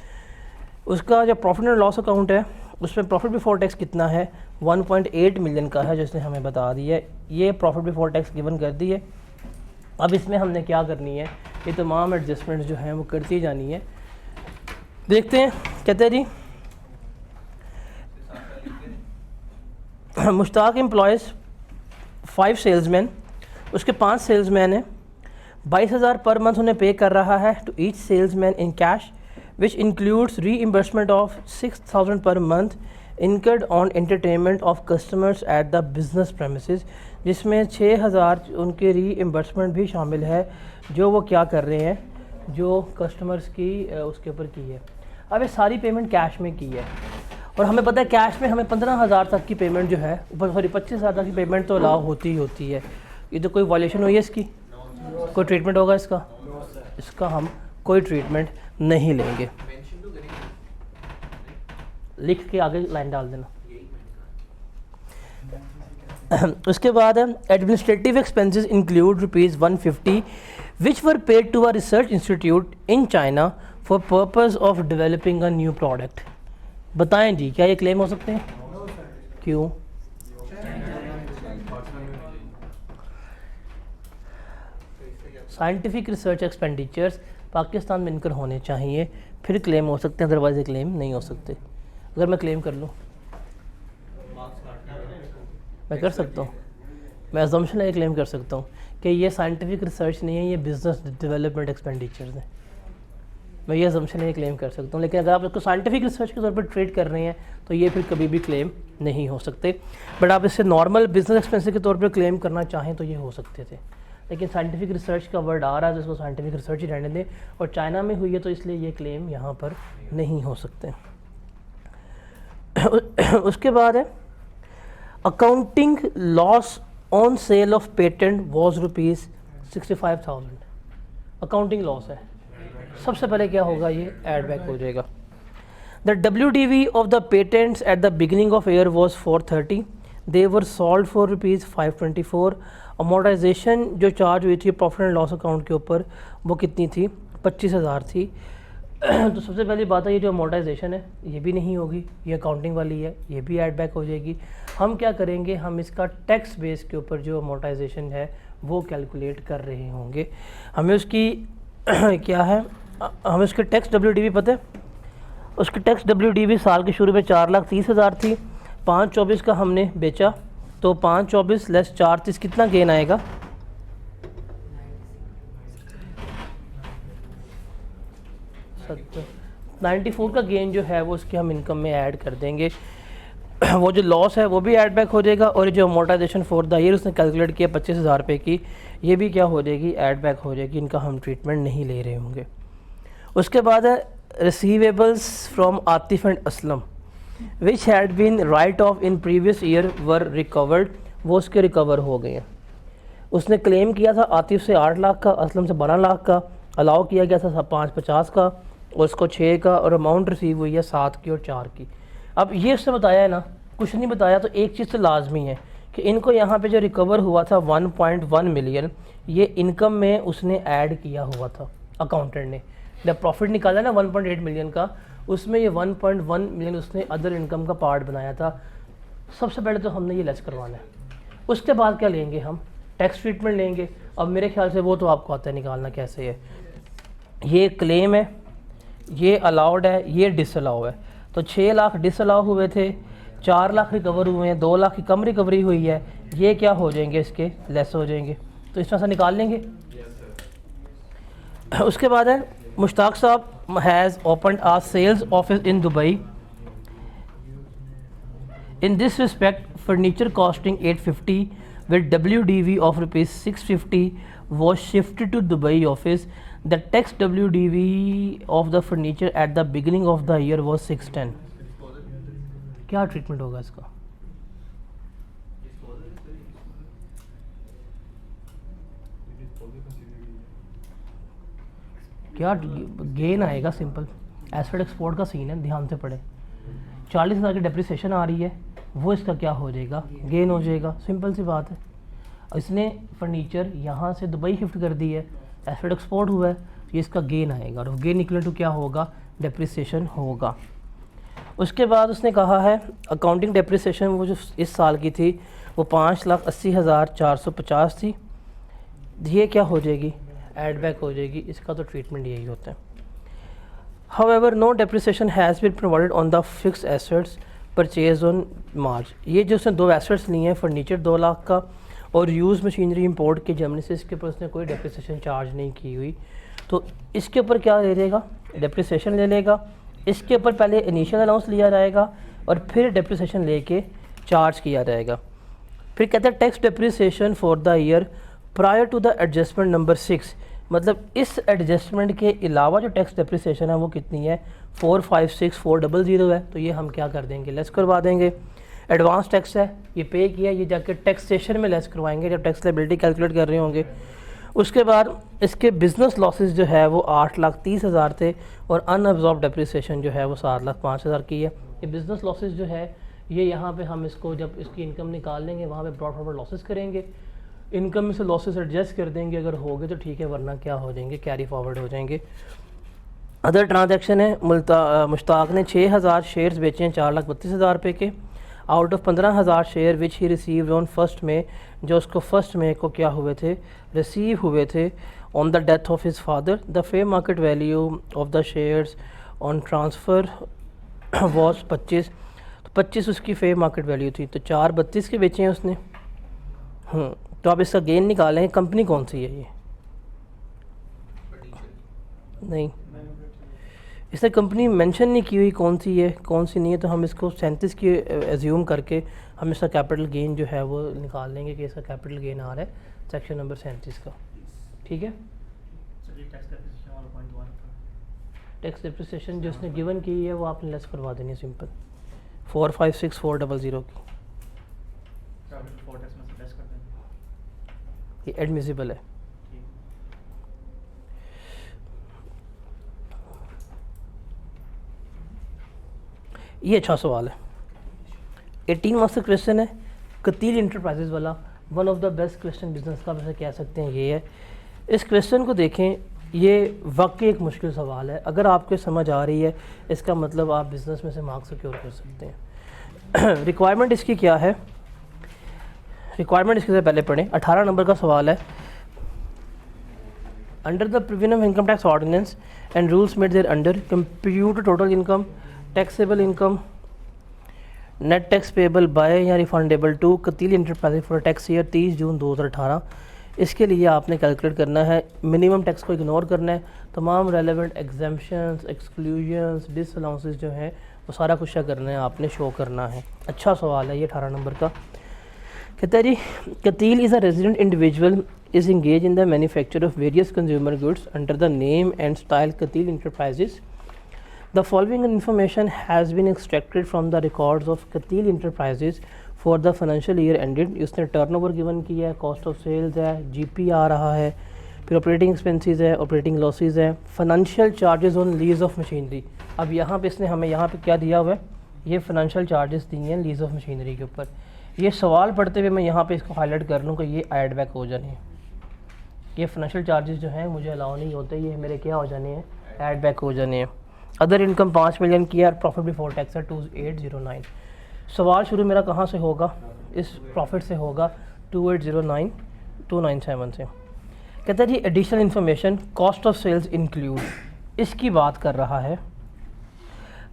उसका जो प्रॉफिट एंड लॉस अकाउंट है उसमें प्रॉफिट बिफोर टैक्स कितना है, 1.8 मिलियन का है, जिसने हमें बता दिया है। ये प्रॉफिट बिफोर टैक्स गिवन कर दी है। अब इसमें हमने क्या करनी है, ये तमाम एडजस्टमेंट्स जो हैं वो करती जानी है। देखते हैं, कहते हैं जी मुश्ताक एम्प्लॉयज़ 5 सेल्समैन, उसके 5 सेल्समैन हैं। 22,000 पर मंथ उन्हें पे कर रहा है to each salesman in cash which includes reimbursement of 6,000 per month incurred on entertainment of customers at the business premises, जिसमें 6,000 उनके रीइम्बर्समेंट भी शामिल है जो वो क्या कर रहे हैं, जो कस्टमर्स की उसके ऊपर की है। अब ये सारी पेमेंट कैश में की है और हमें पता है कैश में हमें 15,000 तक की पेमेंट जो है, सॉरी 25,000 तक की पेमेंट तो अलाउ होती ही होती है। ये तो कोई वॉल्यूशन हुई है इसकी, कोई ट्रीटमेंट होगा इसका? इसका हम कोई ट्रीटमेंट नहीं लेंगे। मेंशन तो करेंगे, लिख के आगे लाइन डाल देना। उसके बाद administrative expenses include ₹150 which were paid to a research institute in China for purpose of developing a new product. बताएं जी, क्या ये क्लेम हो सकते हैं? क्यों? साइंटिफिक रिसर्च एक्सपेंडिचर्स पाकिस्तान में इनकर होने चाहिए, फिर क्लेम हो सकते हैं, अदरवाइज ये क्लेम नहीं हो सकते। अगर मैं क्लेम कर लूँ, मैं कर सकता हूँ, मैं अजम्पशन है क्लेम कर सकता हूँ कि ये साइंटिफिक रिसर्च नहीं है, ये बिजनेस डेवलपमेंट एक्सपेंडिचर्स हैं। मैं ये अजम्पशन है क्लेम कर सकता हूँ, लेकिन अगर आप इसको साइंटिफिक रिसर्च के तौर पर ट्रीट कर रहे हैं तो ये फिर कभी भी क्लेम नहीं हो सकते। बट आप इससे नॉर्मल बिजनेस एक्सपेंसेस के तौर पर क्लेम करना चाहें तो ये हो सकते थे, लेकिन साइंटिफिक रिसर्च का वर्ड आ रहा है तो इसको साइंटिफिक रिसर्च ही रहने दें, और चाइना में हुई है तो इसलिए ये क्लेम यहाँ पर नहीं हो सकते। उसके बाद है accounting loss on sale of patent was ₹65,000। Accounting loss है, सबसे पहले क्या होगा, ये एड बैक हो जाएगा। The WDV of the patents at the beginning of year was 430, they were sold for ₹524। Amortization जो चार्ज हुई थी प्रॉफिट एंड लॉस अकाउंट के ऊपर वो कितनी थी, 25,000 थी। तो सबसे पहली बात है ये जो अमोर्टाइजेशन है ये भी नहीं होगी, ये अकाउंटिंग वाली है, ये भी ऐड बैक हो जाएगी। हम क्या करेंगे, हम इसका टैक्स बेस के ऊपर जो अमोर्टाइजेशन है वो कैलकुलेट कर रहे होंगे। हमें उसकी क्या है, हमें उसके टैक्स WDV पता है, उसकी टैक्स WDV साल के शुरू में 4,30,000 थी। 5/24 का हमने बेचा तो 5/24 लेस 4/30 कितना गेन आएगा, 94 का गेन जो है वो उसके हम इनकम में ऐड कर देंगे। वो जो लॉस है वो भी ऐड बैक हो जाएगा, और जो अमोर्टाइजेशन फॉर द ईयर उसने कैलकुलेट किया 25,000 रुपये की, ये भी क्या हो जाएगी, ऐड बैक हो जाएगी। इनका हम ट्रीटमेंट नहीं ले रहे होंगे। उसके बाद है receivables from Atif and Aslam which had been write off in previous year were recovered, वो उसके रिकवर हो गए हैं। उसने क्लेम किया था आतिफ से 8 लाख का, असलम से 12 लाख का, अलाउ किया गया था 550 का और उसको 6 का, और अमाउंट रिसीव हुई है 7 की और 4 की। अब ये उसने बताया है ना, कुछ नहीं बताया, तो एक चीज़ तो लाजमी है कि इनको यहाँ पे जो रिकवर हुआ था 1.1 मिलियन, ये इनकम में उसने ऐड किया हुआ था अकाउंटेंट ने। जब प्रॉफिट निकाला ना 1.8 मिलियन का, उसमें ये 1.1 मिलियन उसने अदर इनकम का पार्ट बनाया था। सबसे पहले तो हमने ये लेस करवाना है, उसके बाद क्या लेंगे, हम टैक्स ट्रीटमेंट लेंगे। अब मेरे ख्याल से वो तो आपको आता है निकालना कैसे है। ये क्लेम है, ये अलाउड है, ये डिसअलाउ है। तो 6 लाख डिसअलाउ हुए थे, 4 लाख रिकवर हुए हैं, 2 लाख की कम रिकवरी हुई है, ये क्या हो जाएंगे, इसके लेस हो जाएंगे। तो इस तरह से निकाल लेंगे। उसके बाद है Mushtaq sahab has opened a sales office in Dubai. In this respect, furniture costing 850 with WDV of ₹650 was shifted to Dubai office. The tax WDV of the furniture at the beginning of the year was 610. क्या ट्रीटमेंट होगा इसका? क्या गेन आएगा? सिंपल एसेट एक्सपोर्ट का सीन है, ध्यान से पढ़े। 40,000 की डेप्रिसिएशन आ रही है, वो इसका क्या हो जाएगा, गेन हो जाएगा। सिंपल सी बात है। इसने फर्नीचर यहाँ से दुबई शिफ्ट कर दी है, एसेट एक्सपोर्ट हुआ है, ये इसका गेन आएगा, और गेन इक्वल टू क्या होगा, डेप्रिसिएशन होगा। उसके बाद उसने कहा है अकाउंटिंग डेप्रिसिएशन वो जो इस साल की थी वो 5,80,450 थी, ये क्या हो जाएगी, एड बैक हो जाएगी। इसका तो ट्रीटमेंट यही होता है। However, no depreciation has been provided on the fixed assets purchased on March. ये जो उसने 2 एसेट्स लिए हैं, फर्नीचर 2 लाख का और यूज़ मशीनरी इंपोर्ट के जर्मनी से, इसके ऊपर उसने कोई डेप्रिसिएशन चार्ज नहीं की हुई। तो इसके ऊपर क्या ले लेगा, डेप्रिसिएशन ले लेगा। इसके ऊपर पहले इनिशियल अलाउंस लिया जाएगा और फिर डेप्रिसिएशन लेके चार्ज किया जाएगा। फिर कहते हैं tax depreciation for the year prior to the adjustment number 6, मतलब इस एडजस्टमेंट के अलावा जो टैक्स डेप्रिसिएशन है वो कितनी है, 456400 है। तो ये हम क्या कर देंगे, लेस करवा देंगे। एडवांस टैक्स है, ये पे किया, ये जाके टैक्सेशन में लेस करवाएंगे जब टैक्स लायबिलिटी कैलकुलेट कर रहे होंगे। उसके बाद इसके बिज़नेस लॉसेस जो है वो 8,30,000 थे और अनअब्जॉर्ब डेप्रिसिएशन जो है वो 7,05,000 की है। ये बिज़नेस लॉसेस जो है ये यहाँ पे हम इसको जब इसकी इनकम निकाल लेंगे वहाँ पे ब्रॉड फॉरवर्ड लॉसेस करेंगे, इनकम में से लॉसेस एडजस्ट कर देंगे, अगर हो गए तो ठीक है, वरना क्या हो जाएंगे, कैरी फॉरवर्ड हो जाएंगे। अदर ट्रांजैक्शन है, मुश्ताक ने 6,000 शेयर्स बेचे हैं 4,32,000 रुपये के, out of 15,000 share which he received on 1 मई, जो उसको 1 मई को क्या हुए थे, रिसीव हुए थे on the death of his father. The fair market value of the shares on transfer was 25, तो 25 उसकी फेयर मार्केट वैल्यू थी, तो 4,32 के बेचे हैं उसने। तो आप इसका गेन निकालें, कंपनी कौन सी है ये, नहीं इसने कंपनी मेंशन नहीं की हुई कौन सी है कौन सी नहीं है, तो हम इसको 37 की एज्यूम करके हम इसका कैपिटल गेन जो है वो निकाल लेंगे कि इसका कैपिटल गेन आ रहा है सेक्शन नंबर 37 का। ठीक है, टैक्स डेप्रिसिएशन जो उसने गिवन की है वो आपने लेस करवा देनी है, सिंपल 456400 की, ये एडमिसिबल है। ये अच्छा सवाल है, 18 मार्क्स का क्वेश्चन है, कतील इंटरप्राइजेज वाला, one of the best question business का वैसे कह सकते हैं ये है। इस क्वेश्चन को देखें, ये वाकई एक मुश्किल सवाल है, अगर आपको समझ आ रही है इसका मतलब आप बिज़नेस में से मार्क्स सिक्योर कर सकते हैं। रिक्वायरमेंट इसकी क्या है, रिक्वायरमेंट इसके से पहले पढ़ें, 18 नंबर का सवाल है। Under the provision income tax ordinance and rules made thereunder, compute total income, taxable income, net tax payable by या refundable to Qateel enterprises for tax year 30 June 2018। इसके लिए आपने कैलकुलेट करना है, मिनिमम टैक्स को इग्नोर करना है, तमाम रेलेवेंट एग्जाम्पशंस, एक्सक्लूजन्स, डिसअलाउंसेस जो हैं वो सारा कुछ क्या करना है, आपने शो करना है। अच्छा सवाल है ये 18 नंबर का। कहता है जी, Qateel is a resident individual is engage in the manufacture of various consumer goods under the name and style Qateel enterprises. The following information has been extracted from the records of Katil Enterprises for the financial year ended। उसने टर्नओवर गिवन किया है, कॉस्ट ऑफ सेल्स है, जीपी आ रहा है, फिर ऑपरेटिंग एक्सपेंसेस है, ऑपरेटिंग लॉसेस है, financial charges on lease of machinery. अब यहाँ पे इसने हमें यहाँ पे क्या दिया हुआ है, ये फाइनेंशियल चार्जेस दिए हैं लीज ऑफ मशीनरी के ऊपर। ये सवाल पढ़ते हुए मैं यहाँ पे इसको हाईलाइट कर लूँ कि ये ऐड बैक हो जाने हैं, ये फाइनेंशियल चार्जेस जो हैं मुझे अलाउ नहीं होते, ये मेरे क्या हो जाने हैं, ऐड बैक हो जाने हैं। अदर इनकम 5 मिलियन की है, प्रॉफिट बिफोर टैक्स है 2809। सवाल शुरू मेरा कहाँ से होगा, इस प्रॉफिट से होगा 2809 297 से। कहता है जी additional information, cost of sales include, इसकी बात कर रहा है।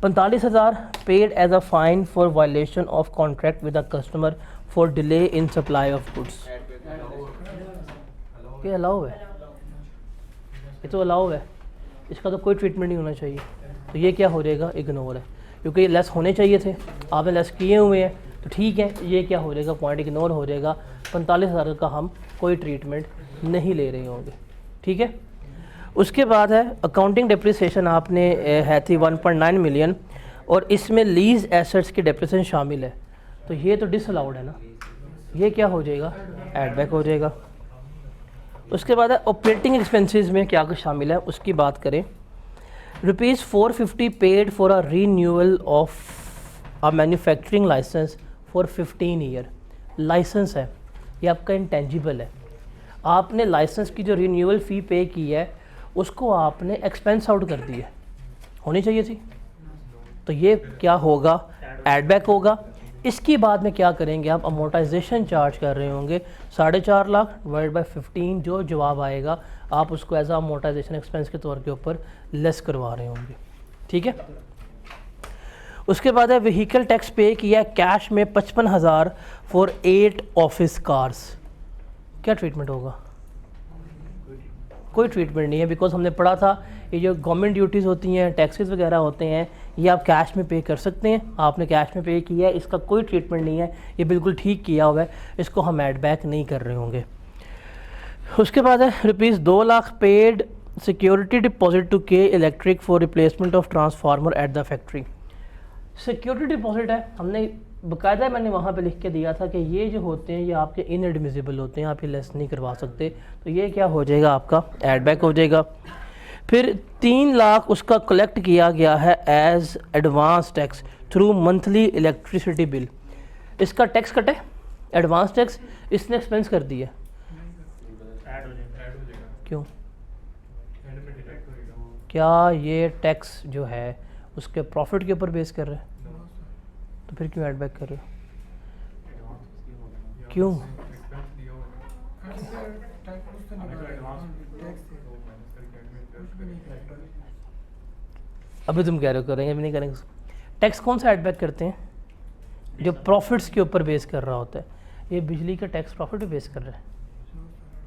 45,000 paid as a fine for violation of contract with a customer for delay in supply of goods. ये अलाउ है, ये तो अलाउ है, इसका तो कोई ट्रीटमेंट नहीं होना चाहिए, तो ये क्या हो जाएगा, इग्नोर है, क्योंकि ये लेस होने चाहिए थे, आपने लेस किए हुए हैं, तो ठीक है, ये क्या हो जाएगा, पॉइंट इग्नोर हो जाएगा। 45,000 का हम कोई ट्रीटमेंट नहीं ले रहे होंगे। ठीक है, उसके बाद है अकाउंटिंग डेप्रिसिएशन, आपने है थी 1.9 मिलियन और इसमें लीज एसेट्स की डेप्रिसिएशन शामिल है, तो ये तो डिसअलाउड है ना, ये क्या हो जाएगा, ऐड बैक हो जाएगा। उसके बाद है ऑपरेटिंग एक्सपेंसेस में क्या कुछ शामिल है उसकी बात करें। ₹450 paid for a renewal of a manufacturing license for 15 year. License है, ये आपका इंटेंजिबल है, आपने लाइसेंस की जो रीन्यूअल फ़ी पे की है उसको आपने एक्सपेंस आउट कर दी है, होनी चाहिए थी, तो ये क्या होगा, ऐड बैक होगा। इसकी बाद में क्या करेंगे, आप अमोर्टाइजेशन चार्ज कर रहे होंगे 4.5 लाख डिवाइड बाय 15, जो जवाब आएगा आप उसको एज अ अमोर्टाइजेशन एक्सपेंस के तौर के ऊपर लेस करवा रहे होंगे। ठीक है, उसके बाद है व्हीकल टैक्स पे किया कैश में 55,000 फॉर 8 ऑफिस कार्स। क्या ट्रीटमेंट होगा, कोई ट्रीटमेंट नहीं है, बिकॉज हमने पढ़ा था ये जो गवर्नमेंट ड्यूटीज़ होती हैं, टैक्सेस वगैरह होते हैं, ये आप कैश में पे कर सकते हैं। आपने कैश में पे किया है, इसका कोई ट्रीटमेंट नहीं है, ये बिल्कुल ठीक किया हुआ है, इसको हम ऐड बैक नहीं कर रहे होंगे। उसके बाद है ₹2 lakh paid security deposit to K electric for replacement of transformer at the factory. Security deposit है, हमने बाकायदा मैंने वहाँ पे लिख के दिया था कि ये जो होते हैं ये आपके इनएडमिसिबल होते हैं, आप ये लेस नहीं करवा सकते, तो ये क्या हो जाएगा, आपका ऐड बैक हो जाएगा। फिर 3 लाख उसका कलेक्ट किया गया है as advance tax through monthly electricity bill. इसका टैक्स कटे, एडवांस टैक्स इसने एक्सपेंस कर दिया, ऐड हो जाएगा। क्यों? क्या ये टैक्स जो है उसके प्रॉफिट के ऊपर बेस कर रहे हैं? तो फिर क्यों ऐड बैक कर रहे हो? क्यों? अभी तुम कह रहे हो करेंगे, अभी नहीं करेंगे। टैक्स कौन सा ऐड बैक करते हैं? जो प्रॉफिट्स के ऊपर बेस कर रहा होता है। ये बिजली का टैक्स प्रॉफिट पे बेस कर रहा है,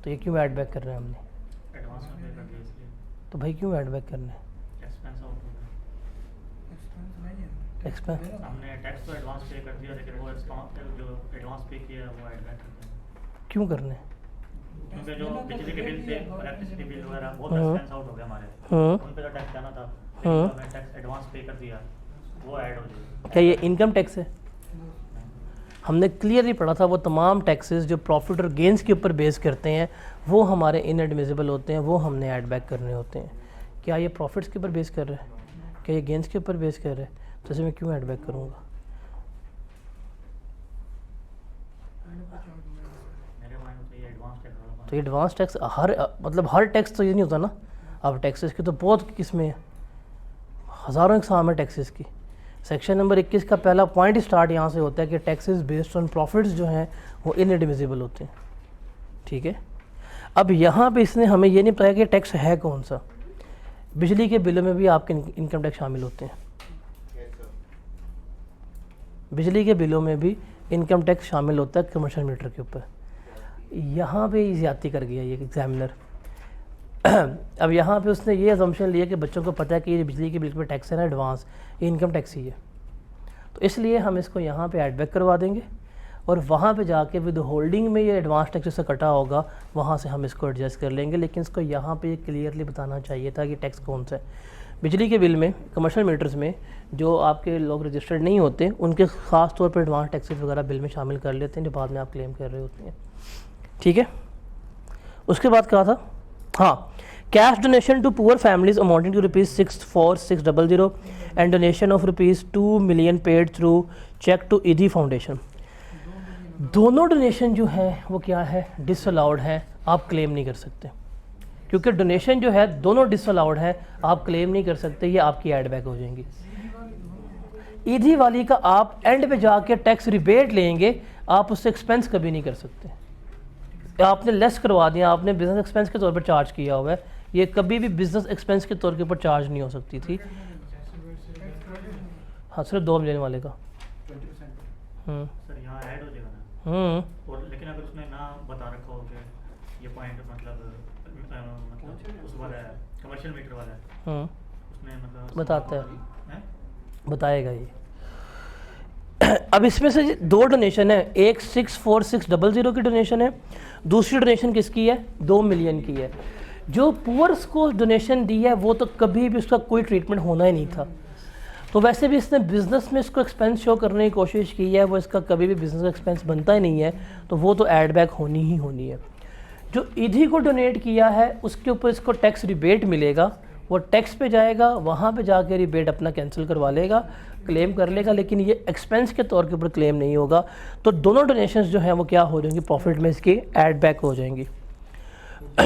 तो ये क्यों ऐड बैक कर रहे हैं हमने? एडवांस में पे कर दिया इसलिए तो भाई क्यों ऐड बैक करना है? एक्सपेंस आउट हो गया। एक्सपेंस हमने टैक्स तो एडवांस पे कर दिया, लेकिन वो जो एडवांस पे किया है वो ऐड बैक कर दिया, क्यों करना है? क्योंकि जो बिजली के बिल थे, इलेक्ट्रिसिटी बिल वगैरह बहुत हाँ। एक्सपेंस आउट हो गया हमारे, उन पे तो टैक्स जाना था, हाँ। लेकिन हमने टैक्स एडवांस पे कर दिया, वो ऐड हो जाएगा। क्या ये इनकम टैक्स है? हमने क्लियरली पढ़ा था वो तमाम टैक्सेस जो प्रॉफिट और गेंस के ऊपर बेस करते हैं वो हमारे इनएडमिसिबल होते हैं, वो हमने ऐड बैक करने होते हैं। क्या ये प्रॉफिट्स के ऊपर बेस कर रहे हैं? क्या ये गेंस के ऊपर बेस कर रहे हैं? तो इसे मैं क्यों ऐड बैक करूँगा? मेरे माइंड में तो ये एडवांस टैक्स वाला तो ये एडवांस टैक्स मतलब हर टैक्स तो ये नहीं होता ना। अब टैक्सेस की तो बहुत किस्में हैं, हज़ारों इकसाम है टैक्सेस की। सेक्शन नंबर 21 का पहला पॉइंट ही स्टार्ट यहाँ से होता है कि टैक्सेस बेस्ड ऑन प्रॉफिट्स जो हैं वो इनएडमिसिबल होते हैं, ठीक है। अब यहाँ पे इसने हमें ये नहीं बताया कि टैक्स है कौन सा। बिजली के बिलों में भी आपके इनकम टैक्स शामिल होते हैं, बिजली के बिलों में भी इनकम टैक्स शामिल होता है कमर्शियल मीटर के ऊपर। यहाँ पे ज़्यादती कर गया ये एग्जामिनर। अब यहाँ पे उसने ये अजम्पशन लिया कि बच्चों को पता है कि ये बिजली के बिल पर टैक्स है ना एडवांस, ये इनकम टैक्स ही है, तो इसलिए हम इसको यहाँ पे ऐड बैक करवा देंगे और वहाँ पे जाके विद होल्डिंग में ये एडवांस टैक्स से कटा होगा, वहाँ से हम इसको एडजस्ट कर लेंगे। लेकिन इसको यहाँ पे क्लियरली बताना चाहिए था कि टैक्स कौन सा है। बिजली के बिल में, कमर्शियल मीटर्स में जो आपके लोग रजिस्टर्ड नहीं होते उनके ख़ास तौर पर एडवांस टैक्सेस वगैरह बिल में शामिल कर लेते हैं जो बाद में आप क्लेम कर रहे होते हैं, ठीक है। उसके बाद कहा था, हाँ, cash donation to poor families amounting to ₹64600 and donation of ₹2 million paid through cheque to Edhi foundation. दोनों डोनेशन जो है वो क्या है, डिसअलाउड है, आप क्लेम नहीं कर सकते, क्योंकि डोनेशन जो है दोनों डिसअलाउड है, आप क्लेम नहीं कर सकते, ये आपकी ऐड बैक हो जाएंगी। ईदी वाली का आप एंड पे जाके टैक्स रिबेट लेंगे, आप उससे एक्सपेंस कभी नहीं कर सकते। आपने लेस करवा दिया, आपने बिजनेस एक्सपेंस के तौर पर चार्ज किया हुआ है, ये कभी भी बिजनेस एक्सपेंस के तौर के ऊपर चार्ज नहीं हो सकती थी। हाँ, सिर्फ 2 मिलियन वाले का। सर यहाँ ऐड हो जाएगा ना, और लेकिन अगर उसने ना बता रखा हो कि ये पॉइंट मतलब उस वाला है, कमर्शियल मीटर वाला है, उसने मतलब बताता है, बताएगा ये। अब इसमें से 2 डोनेशन है, एक 64600 की डोनेशन है, दूसरी डोनेशन किसकी है, 2 मिलियन की है। जो पुअर्स को डोनेशन दी है वो तो कभी भी उसका कोई ट्रीटमेंट होना ही नहीं था, तो वैसे भी इसने बिज़नेस में इसको एक्सपेंस शो करने की कोशिश की है, वो इसका कभी भी बिज़नेस एक्सपेंस बनता ही नहीं है, तो वो तो ऐड बैक होनी ही होनी है। जो ईदी को डोनेट किया है उसके ऊपर इसको टैक्स रिबेट मिलेगा, वो टैक्स पे जाएगा, वहाँ पे जाके रिबेट अपना कैंसिल करवा लेगा, क्लेम कर लेगा, लेकिन ये एक्सपेंस के तौर के ऊपर क्लेम नहीं होगा। तो दोनों डोनेशंस जो हैं वो क्या हो जाएंगी, प्रॉफिट में इसकी ऐड बैक हो जाएंगी।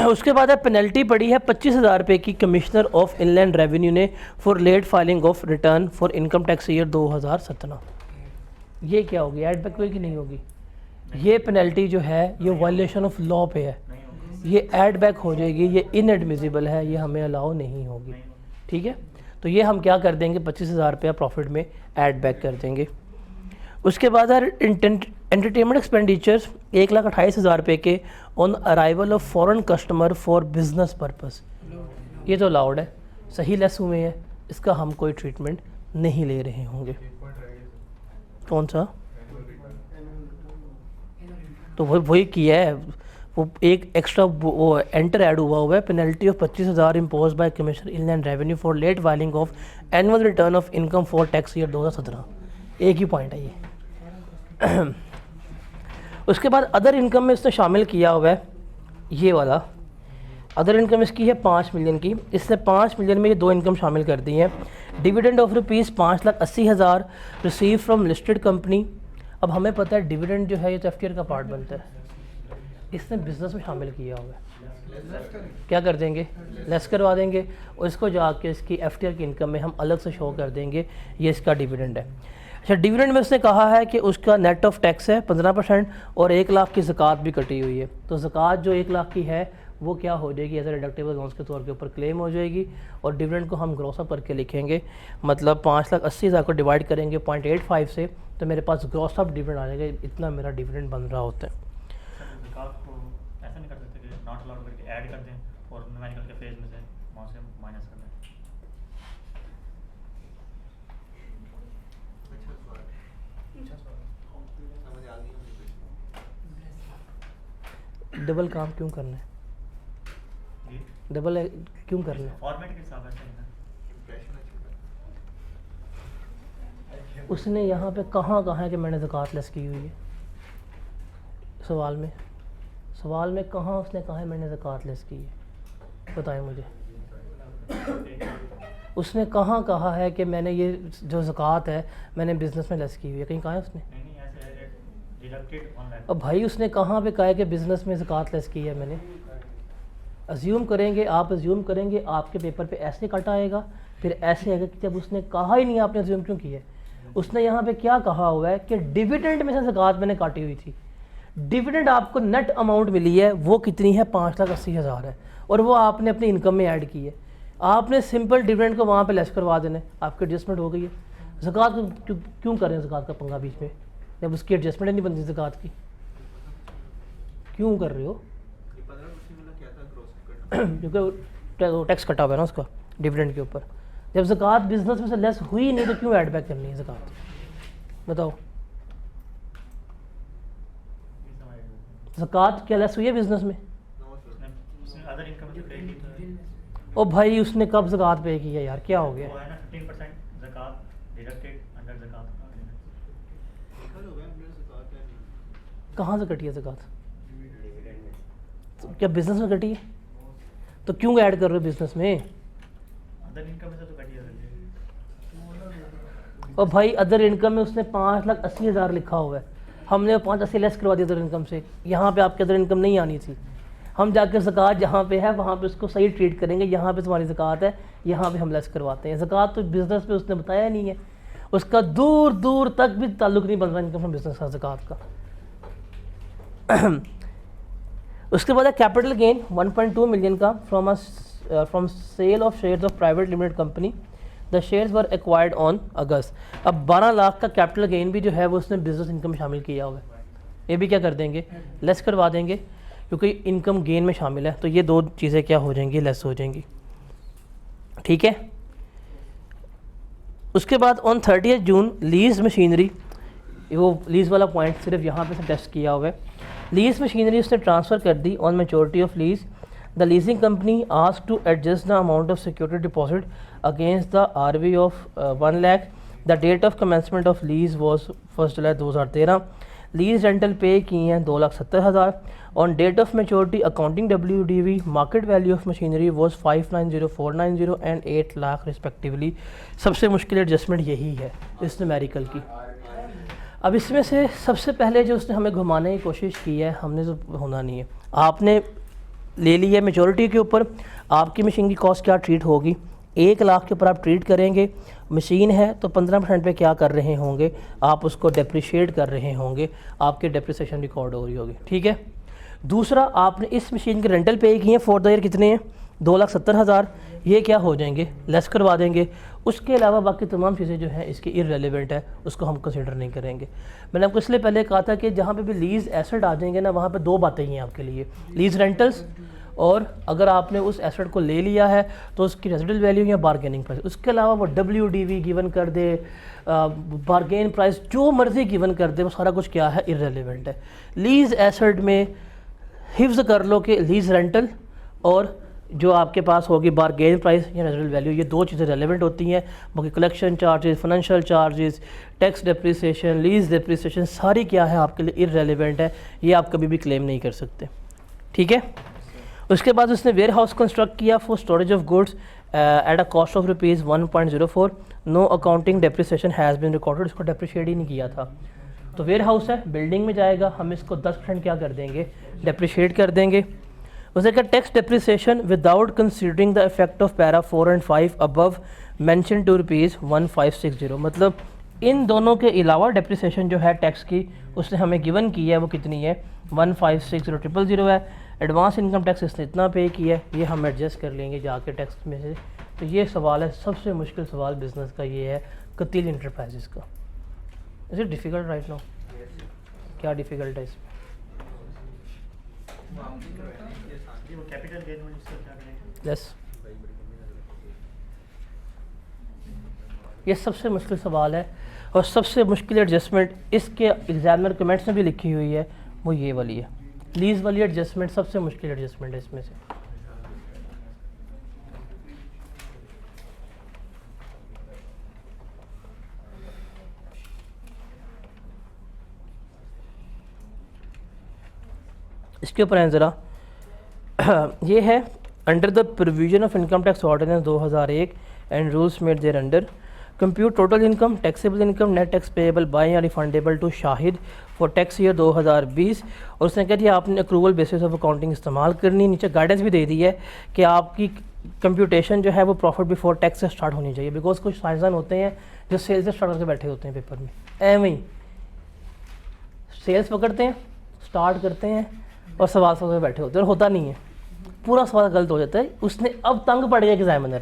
उसके बाद है पेनल्टी पड़ी है 25,000 रुपये की कमिश्नर ऑफ इनलैंड रेवेन्यू ने for late filing of return for income tax year 2017। ये क्या होगी, ऐड बैक होगी कि नहीं होगी? ये पेनल्टी जो है ये वायलेशन ऑफ लॉ पे है, ये ऐड बैक हो जाएगी, ये इनएडमिसिबल है, ये हमें अलाउ नहीं होगी, ठीक है। तो ये हम क्या कर देंगे, 25,000 रुपया प्रॉफिट में ऐड बैक कर देंगे। उसके बाद है एंटरटेनमेंट एक्सपेंडिचर्स 1,28,000 रुपये के on arrival of foreign customer for business purpose, ये तो अलाउड है, सही लेस हुए हैं, इसका हम कोई ट्रीटमेंट नहीं ले रहे होंगे। कौन सा? तो वही किया है, वो एक एक्स्ट्रा वो एंटर ऐड हुआ है, penalty of 25,000 impose by commissioner inland revenue for late filing of annual return of income for tax year 2017। एक ही पॉइंट है ये। उसके बाद अदर इनकम में इसने शामिल किया हुआ है ये वाला, अदर इनकम इसकी है 5 मिलियन की, इसने 5 मिलियन में ये 2 इनकम शामिल कर दी हैं। Dividend of ₹5,80,000 receive from listed company. अब हमें पता है डिविडेंड जो है ये तो एफटीआर का पार्ट बनता है, इसने बिज़नेस में शामिल किया हुआ है, क्या कर देंगे? लेस करवा देंगे और इसको जाके इसकी एफटीआर की इनकम में हम अलग से शो कर देंगे, ये इसका डिविडेंड है। अच्छा, डिविडेंड में उसने कहा है कि उसका नेट ऑफ टैक्स है 15% और 1 लाख की ज़कात भी कटी हुई है। तो ज़कात जो 1 लाख की है वो क्या हो जाएगी? एज ए डिडक्टेबल लोन्स के तौर के ऊपर क्लेम हो जाएगी। और डिविडेंड को हम ग्रॉस अप करके लिखेंगे, मतलब 5,80,000 को डिवाइड करेंगे 0.85 से, तो मेरे पास ग्रॉस अप डिविडेंड आ जाएगा, इतना मेरा डिविडेंड बन रहा होता है। ज़कात को ऐसा नहीं कर सकते कि नॉट अलाउड करके ऐड कर दें और न्यूमेरिकल के फेज में से वहाँ से माइनस कर दें? समझ आ गई मुझे। डबल काम क्यों करना है? डबल क्यों करना है? फॉर्मेट के हिसाब से है ना, इम्प्रेशन अच्छा। उसने यहाँ पे कहाँ कहा है कि मैंने ज़कात लेस की हुई है? सवाल में कहाँ उसने कहा है मैंने ज़कात लेस की है? बताएं मुझे। उसने कहाँ कहा है कि मैंने ये जो ज़कात है मैंने बिज़नेस में लेस की हुई है? कहीं कहा है उसने? नहीं ऐसे डिडक्टेड ऑनलाइन। अब भाई उसने कहाँ पे कहा है कि बिज़नेस में ज़कात लेस की है मैंने? अज्यूम करेंगे, आप अज्यूम करेंगे, आपके पेपर पे ऐसे काटा आएगा, फिर ऐसे आएगा कि जब उसने कहा ही नहीं आपने अज्यूम क्यों किया है? उसने यहाँ पे क्या कहा हुआ है कि डिविडेंड में से ज़कात मैंने काटी हुई थी। डिविडेंड आपको नेट अमाउंट मिली है वो कितनी है? 5,80,000 है, और वो आपने अपनी इनकम में ऐड की है। आपने सिंपल डिविडेंड को वहाँ पे लेस करवा देना है, आपकी एडजस्टमेंट हो गई है। ज़कात को क्यों कर रहे हैं ज़कात का पंगा बीच में, जब उसकी एडजस्टमेंट नहीं बनती ज़कात की? क्यों कर रहे हो? ये 15% वाला क्या था ग्रॉस करना? क्योंकि टैक्स कटा हुआ है ना उसका डिविडेंड के ऊपर। जब ज़कात बिजनेस में से लेस हुई नहीं तो क्यों ऐड बैक करनी है ज़कात? बताओ, ज़कात क्या लेस हुई है बिजनेस में? No sir. उसने अदर इनकम जो पे की तो ओ भाई उसने कब ज़कात पे की है यार, क्या हो गया? वो है ना 15% ज़कात डिडक्टेड अंडर ज़कात। लिखा तो है मेरे से कहा क्या नहीं। कहाँ से कटी है ज़कात? तो क्या बिजनेस में कटी है? तो क्यों ऐड कर रहे हो बिजनेस में? अदर इनकम में से तो कटी है। और भाई अदर इनकम में उसने 5,80,000 लिखा हुआ है, हमने 5,80 लेस करवा दिया अदर इनकम से। यहाँ पे आपके अदर इनकम नहीं आनी थी। हम जाकर ज़कात जहाँ पे है वहाँ पे उसको सही ट्रीट करेंगे, यहाँ पे तुम्हारी ज़कात है, यहाँ पे हम लेस करवाते हैं। ज़कात तो बिज़नेस पे उसने बताया नहीं है, उसका दूर दूर तक भी ताल्लुक़ नहीं बन रहा इनकम फ्रॉम बिजनेस का ज़कात का। उसके बाद है कैपिटल गेन 1.2 मिलियन का from sale of shares of private limited company. The shares were acquired on August. अब 12 लाख का कैपिटल गेन भी जो है वो उसने बिजनेस इनकम में शामिल किया हुआ है, ये भी क्या कर देंगे? लेस करवा देंगे, क्योंकि इनकम गेन में शामिल है। तो ये 2 चीज़ें क्या हो जाएंगी? लेस हो जाएंगी। ठीक है। उसके बाद ऑन 30 जून लीज मशीनरी, वो लीज वाला पॉइंट सिर्फ यहाँ पे से टेस्ट किया हुआ है। लीज मशीनरी उसने ट्रांसफ़र कर दी on maturity of lease. The leasing company asked to adjust the amount of security deposit against the RV of 1 lakh. The date of commencement of lease was 1 July 2013। Lease rental pay की हैं 2,70,000। On date of maturity accounting WDV market value of machinery was 590,490 and 8 lakh respectively. सबसे मुश्किल एडजस्टमेंट यही है इस न्यूमेरिकल की। अब इसमें से सबसे पहले जो उसने हमें घुमाने की कोशिश की है, हमने तो होना नहीं है। आपने ले ली है मैच्योरिटी के ऊपर, आपकी मशीन की कॉस्ट क्या ट्रीट होगी? 1 लाख के ऊपर आप ट्रीट करेंगे। मशीन है तो 15% पे क्या कर रहे होंगे? आप उसको डेप्रिशिएट कर रहे होंगे, आपके डेप्रिसिएशन रिकॉर्ड हो रही होगी। ठीक है। दूसरा, आपने इस मशीन के रेंटल पे किए हैं फॉर द ईयर, कितने हैं? 2,70,000। ये क्या हो जाएंगे? लेस करवा देंगे। उसके अलावा बाकी तमाम चीज़ें जो हैं इसकी इररेलेवेंट है, उसको हम कंसिडर नहीं करेंगे। मैंने आपको इसलिए पहले कहा था कि जहाँ पे भी लीज़ एसेट आ जाएंगे ना, वहाँ पे दो बातें ही हैं आपके लिए, लीज़ रेंटल्स, और अगर आपने उस एसेट को ले लिया है तो उसकी रेजिडुअल वैल्यू या बारगेनिंग प्राइस। उसके अलावा वो WDV गिवन कर दे, बारगेन प्राइस जो मर्ज़ी गिवन कर दे, वो सारा कुछ क्या है, इररेलेवेंट है। लीज़ एसेट में हिफ्ज़ कर लो कि लीज़ रेंटल और जो आपके पास होगी बारगेन प्राइस या रेजिडुअल वैल्यू, ये दो चीज़ें रेलेवेंट होती हैं। बाकी collection charges, financial charges, tax depreciation, lease depreciation सारी क्या है आपके लिए इररेलेवेंट है, ये आप कभी भी क्लेम नहीं कर सकते। ठीक है। उसके बाद उसने वेयर हाउस कंस्ट्रक्ट किया for storage of goods at a cost of ₹1.04, no accounting depreciation has been recorded, इसको डेप्रिशिएट ही नहीं किया था। तो वेयर हाउस है, बिल्डिंग में जाएगा, हम इसको 10% क्या कर देंगे, डेप्रिशिएट कर देंगे। उसे क्या, tax depreciation without considering the effect of para 4 और 5 अबव मेंशन टू ₹1560, मतलब इन दोनों के अलावा डेप्रिसिएशन जो है टैक्स की उसने हमें गिवन की है, वो कितनी है, 1560,000 है। एडवांस इनकम टैक्स इसने इतना पे किया है, ये हम एडजस्ट कर लेंगे जाके टैक्स में से। तो ये सवाल है, सबसे मुश्किल सवाल बिजनेस का ये है, कतील इंटरप्राइजेस का। Is it difficult right now? क्या डिफ़िकल्ट है इसमें? वो कैपिटल गेन में इसका क्या करेंगे? यस, ये सबसे मुश्किल सवाल है और सबसे मुश्किल एडजस्टमेंट इसके एग्जामिनर कमेंट्स में भी लिखी हुई है, वो ये वाली है। लीज वाली एडजस्टमेंट सबसे मुश्किल एडजस्टमेंट है इसमें से। इसके ऊपर हैं ज़रा, ये है under the provision of income tax ordinance 2001 and rules made thereunder, compute total income, taxable income, net tax payable by या refundable to Shahid for tax year 2020। और उसने कह दिया आपने अक्रूवल बेसिस ऑफ अकाउंटिंग इस्तेमाल करनी। नीचे गाइडेंस भी दे दी है कि आपकी कंप्यूटेशन जो है वो प्रॉफिट बिफोर टैक्स से स्टार्ट होनी चाहिए, बिकॉज कुछ साइंसदान होते हैं जो सेल्स से स्टार्ट करके बैठे होते हैं पेपर में, एवं ही सेल्स पकड़ते हैं, स्टार्ट करते हैं और सवाल के बैठे होते हैं, और होता नहीं है, पूरा सवाल गलत हो जाता है। उसने अब तंग पड़ गया एग्जामिनर,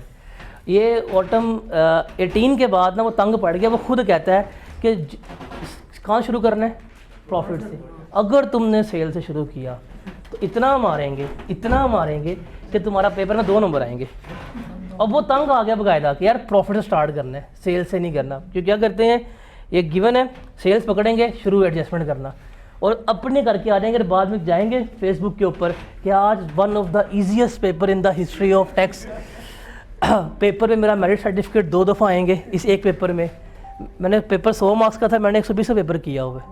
ये ऑटम 18 के बाद ना वो तंग पड़ गया, वो खुद कहता है कि कहाँ शुरू करना है, प्रॉफिट से। अगर तुमने सेल से शुरू किया तो इतना मारेंगे कि तुम्हारा पेपर में 2 नंबर आएंगे। अब वो तंग आ गया बकायदा कि यार प्रॉफिट से स्टार्ट करना है, सेल से नहीं करना। क्यों क्या करते हैं, ये गिवन है, सेल्स पकड़ेंगे, शुरू एडजस्टमेंट करना और अपने करके आ जाएंगे, बाद में जाएंगे फेसबुक के ऊपर कि आज one of the easiest paper in the history of tax. Paper में मेरा मेरिट सर्टिफिकेट 2 दफ़ा आएंगे इस एक पेपर में। मैंने पेपर 100 मार्क्स का था, मैंने 120 पेपर किया हुआ है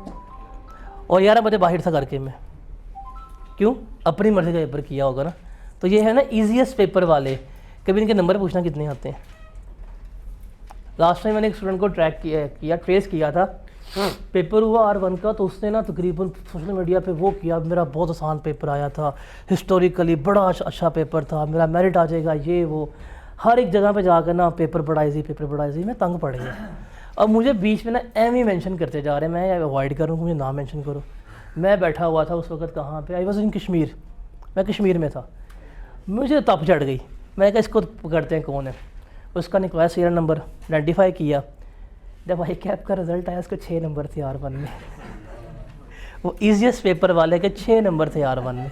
और 11 बजे बाहर था करके मैं, क्यों, अपनी मर्ज़ी का पेपर किया होगा ना। तो ये है ना ईजीएस्ट पेपर वाले, कभी इनके नंबर पूछना कितने आते हैं। लास्ट टाइम मैंने एक स्टूडेंट को ट्रेस किया था, पेपर हुआ R1 का, तो उसने ना तकरीबन सोशल मीडिया पे वो किया, मेरा बहुत आसान पेपर आया था, हिस्टोरिकली बड़ा अच्छा पेपर था, मेरा मेरिट आ जाएगा, ये वो हर एक जगह पे जाकर ना पेपर बड़ा इजी, मैं तंग पड़ गया। अब मुझे बीच में ना एम ही मेंशन करते जा रहे हैं, मैं अवॉइड करूँ, मुझे ना मेंशन करो। मैं बैठा हुआ था उस वक्त कहाँ पे, आई वॉज इन कश्मीर, मैं कश्मीर में था, मुझे तप चढ़ गई। मैंने कहा इसको पकड़ते हैं कौन है, उसका निकला सीरियल नंबर, आइडेंटिफाई किया, जब आई कैप का रिजल्ट आया उसके 6 नंबर थे R1 में। वो ईजीएस्ट पेपर वाले के 6 नंबर थे R1 में,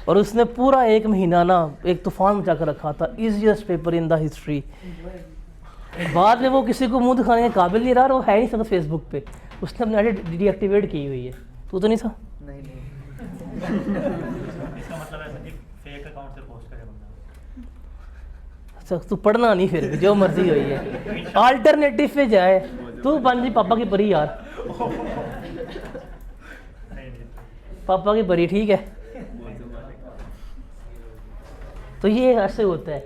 और उसने पूरा 1 महीना ना एक तूफान मचा कर रखा था, easiest paper in the history. बाद में वो किसी को मुंह दिखाने के काबिल नहीं रहा, और वो है नहीं सकता फेसबुक पे, उसने अपनी आईडी डीएक्टिवेट की हुई है। तू तो नहीं था? नहीं इसका मतलब है कि फेक अकाउंट से पोस्ट करे बंदा। अच्छा, तू पढ़ना नहीं, फिर भी जो मर्जी हुई है, अल्टरनेटिव पे जाए। तू बन जी पापा की परी यार, पापा की परी, ठीक है। तो ये ऐसे होता है।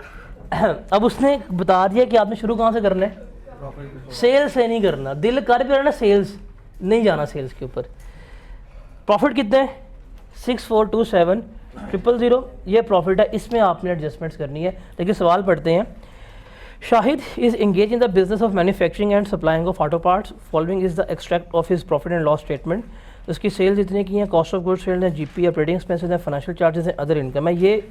अब उसने बता दिया कि आपने शुरू कहाँ से करना है, सेल्स से नहीं करना, दिल कर भी रहना सेल्स नहीं जाना, सेल्स के ऊपर। प्रॉफिट कितने हैं, 6427,000, ये प्रॉफिट है, इसमें आपने एडजस्टमेंट्स करनी है। देखिए सवाल पढ़ते हैं, Shahid is engage in the business of manufacturing and supplying of auto parts, following is the extract of his profit and loss statement. उसकी सेल्स इतने की हैं, कॉस्ट ऑफ गुड्स सेल्स हैं, जीपी, ऑपरेटिंग एक्सपेंसेस हैं, फाइनेंशियल चार्जेस हैं, अदर इनकम है। ये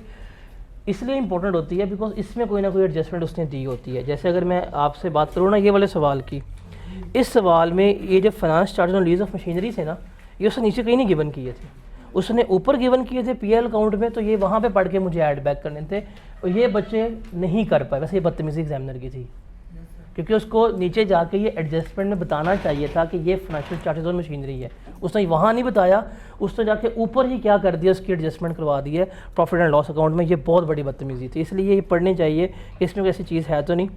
इसलिए इंपॉर्टेंट होती है बिकॉज इसमें कोई ना कोई एडजस्टमेंट उसने दी होती है। जैसे अगर मैं आपसे बात करूँ ना ये वाले सवाल की, इस सवाल में ये जो फाइनेंस चार्जेस और लीज ऑफ मशीनरी थे ना, ये उसने नीचे कहीं नहीं गिवन किए थे, उसने ऊपर गिवन किए थे पीएल अकाउंट में, तो ये वहाँ पे पढ़ के मुझे ऐड बैक करने थे और ये बच्चे नहीं कर पाए। वैसे ये बदतमीज़ी एग्जामिनर की थी, क्योंकि उसको नीचे जाके ये एडजस्टमेंट में बताना चाहिए था कि ये फाइनेंशियल चार्जेस और मशीनरी है, उसने वहाँ नहीं बताया, उसने जाके ऊपर ही क्या कर दिया, उसकी एडजस्टमेंट करवा दी है प्रॉफिट एंड लॉस अकाउंट में। ये बहुत बड़ी बदतमीज़ी थी, इसलिए ये पढ़नी चाहिए कि इसमें कोई ऐसी चीज़ है तो नहीं,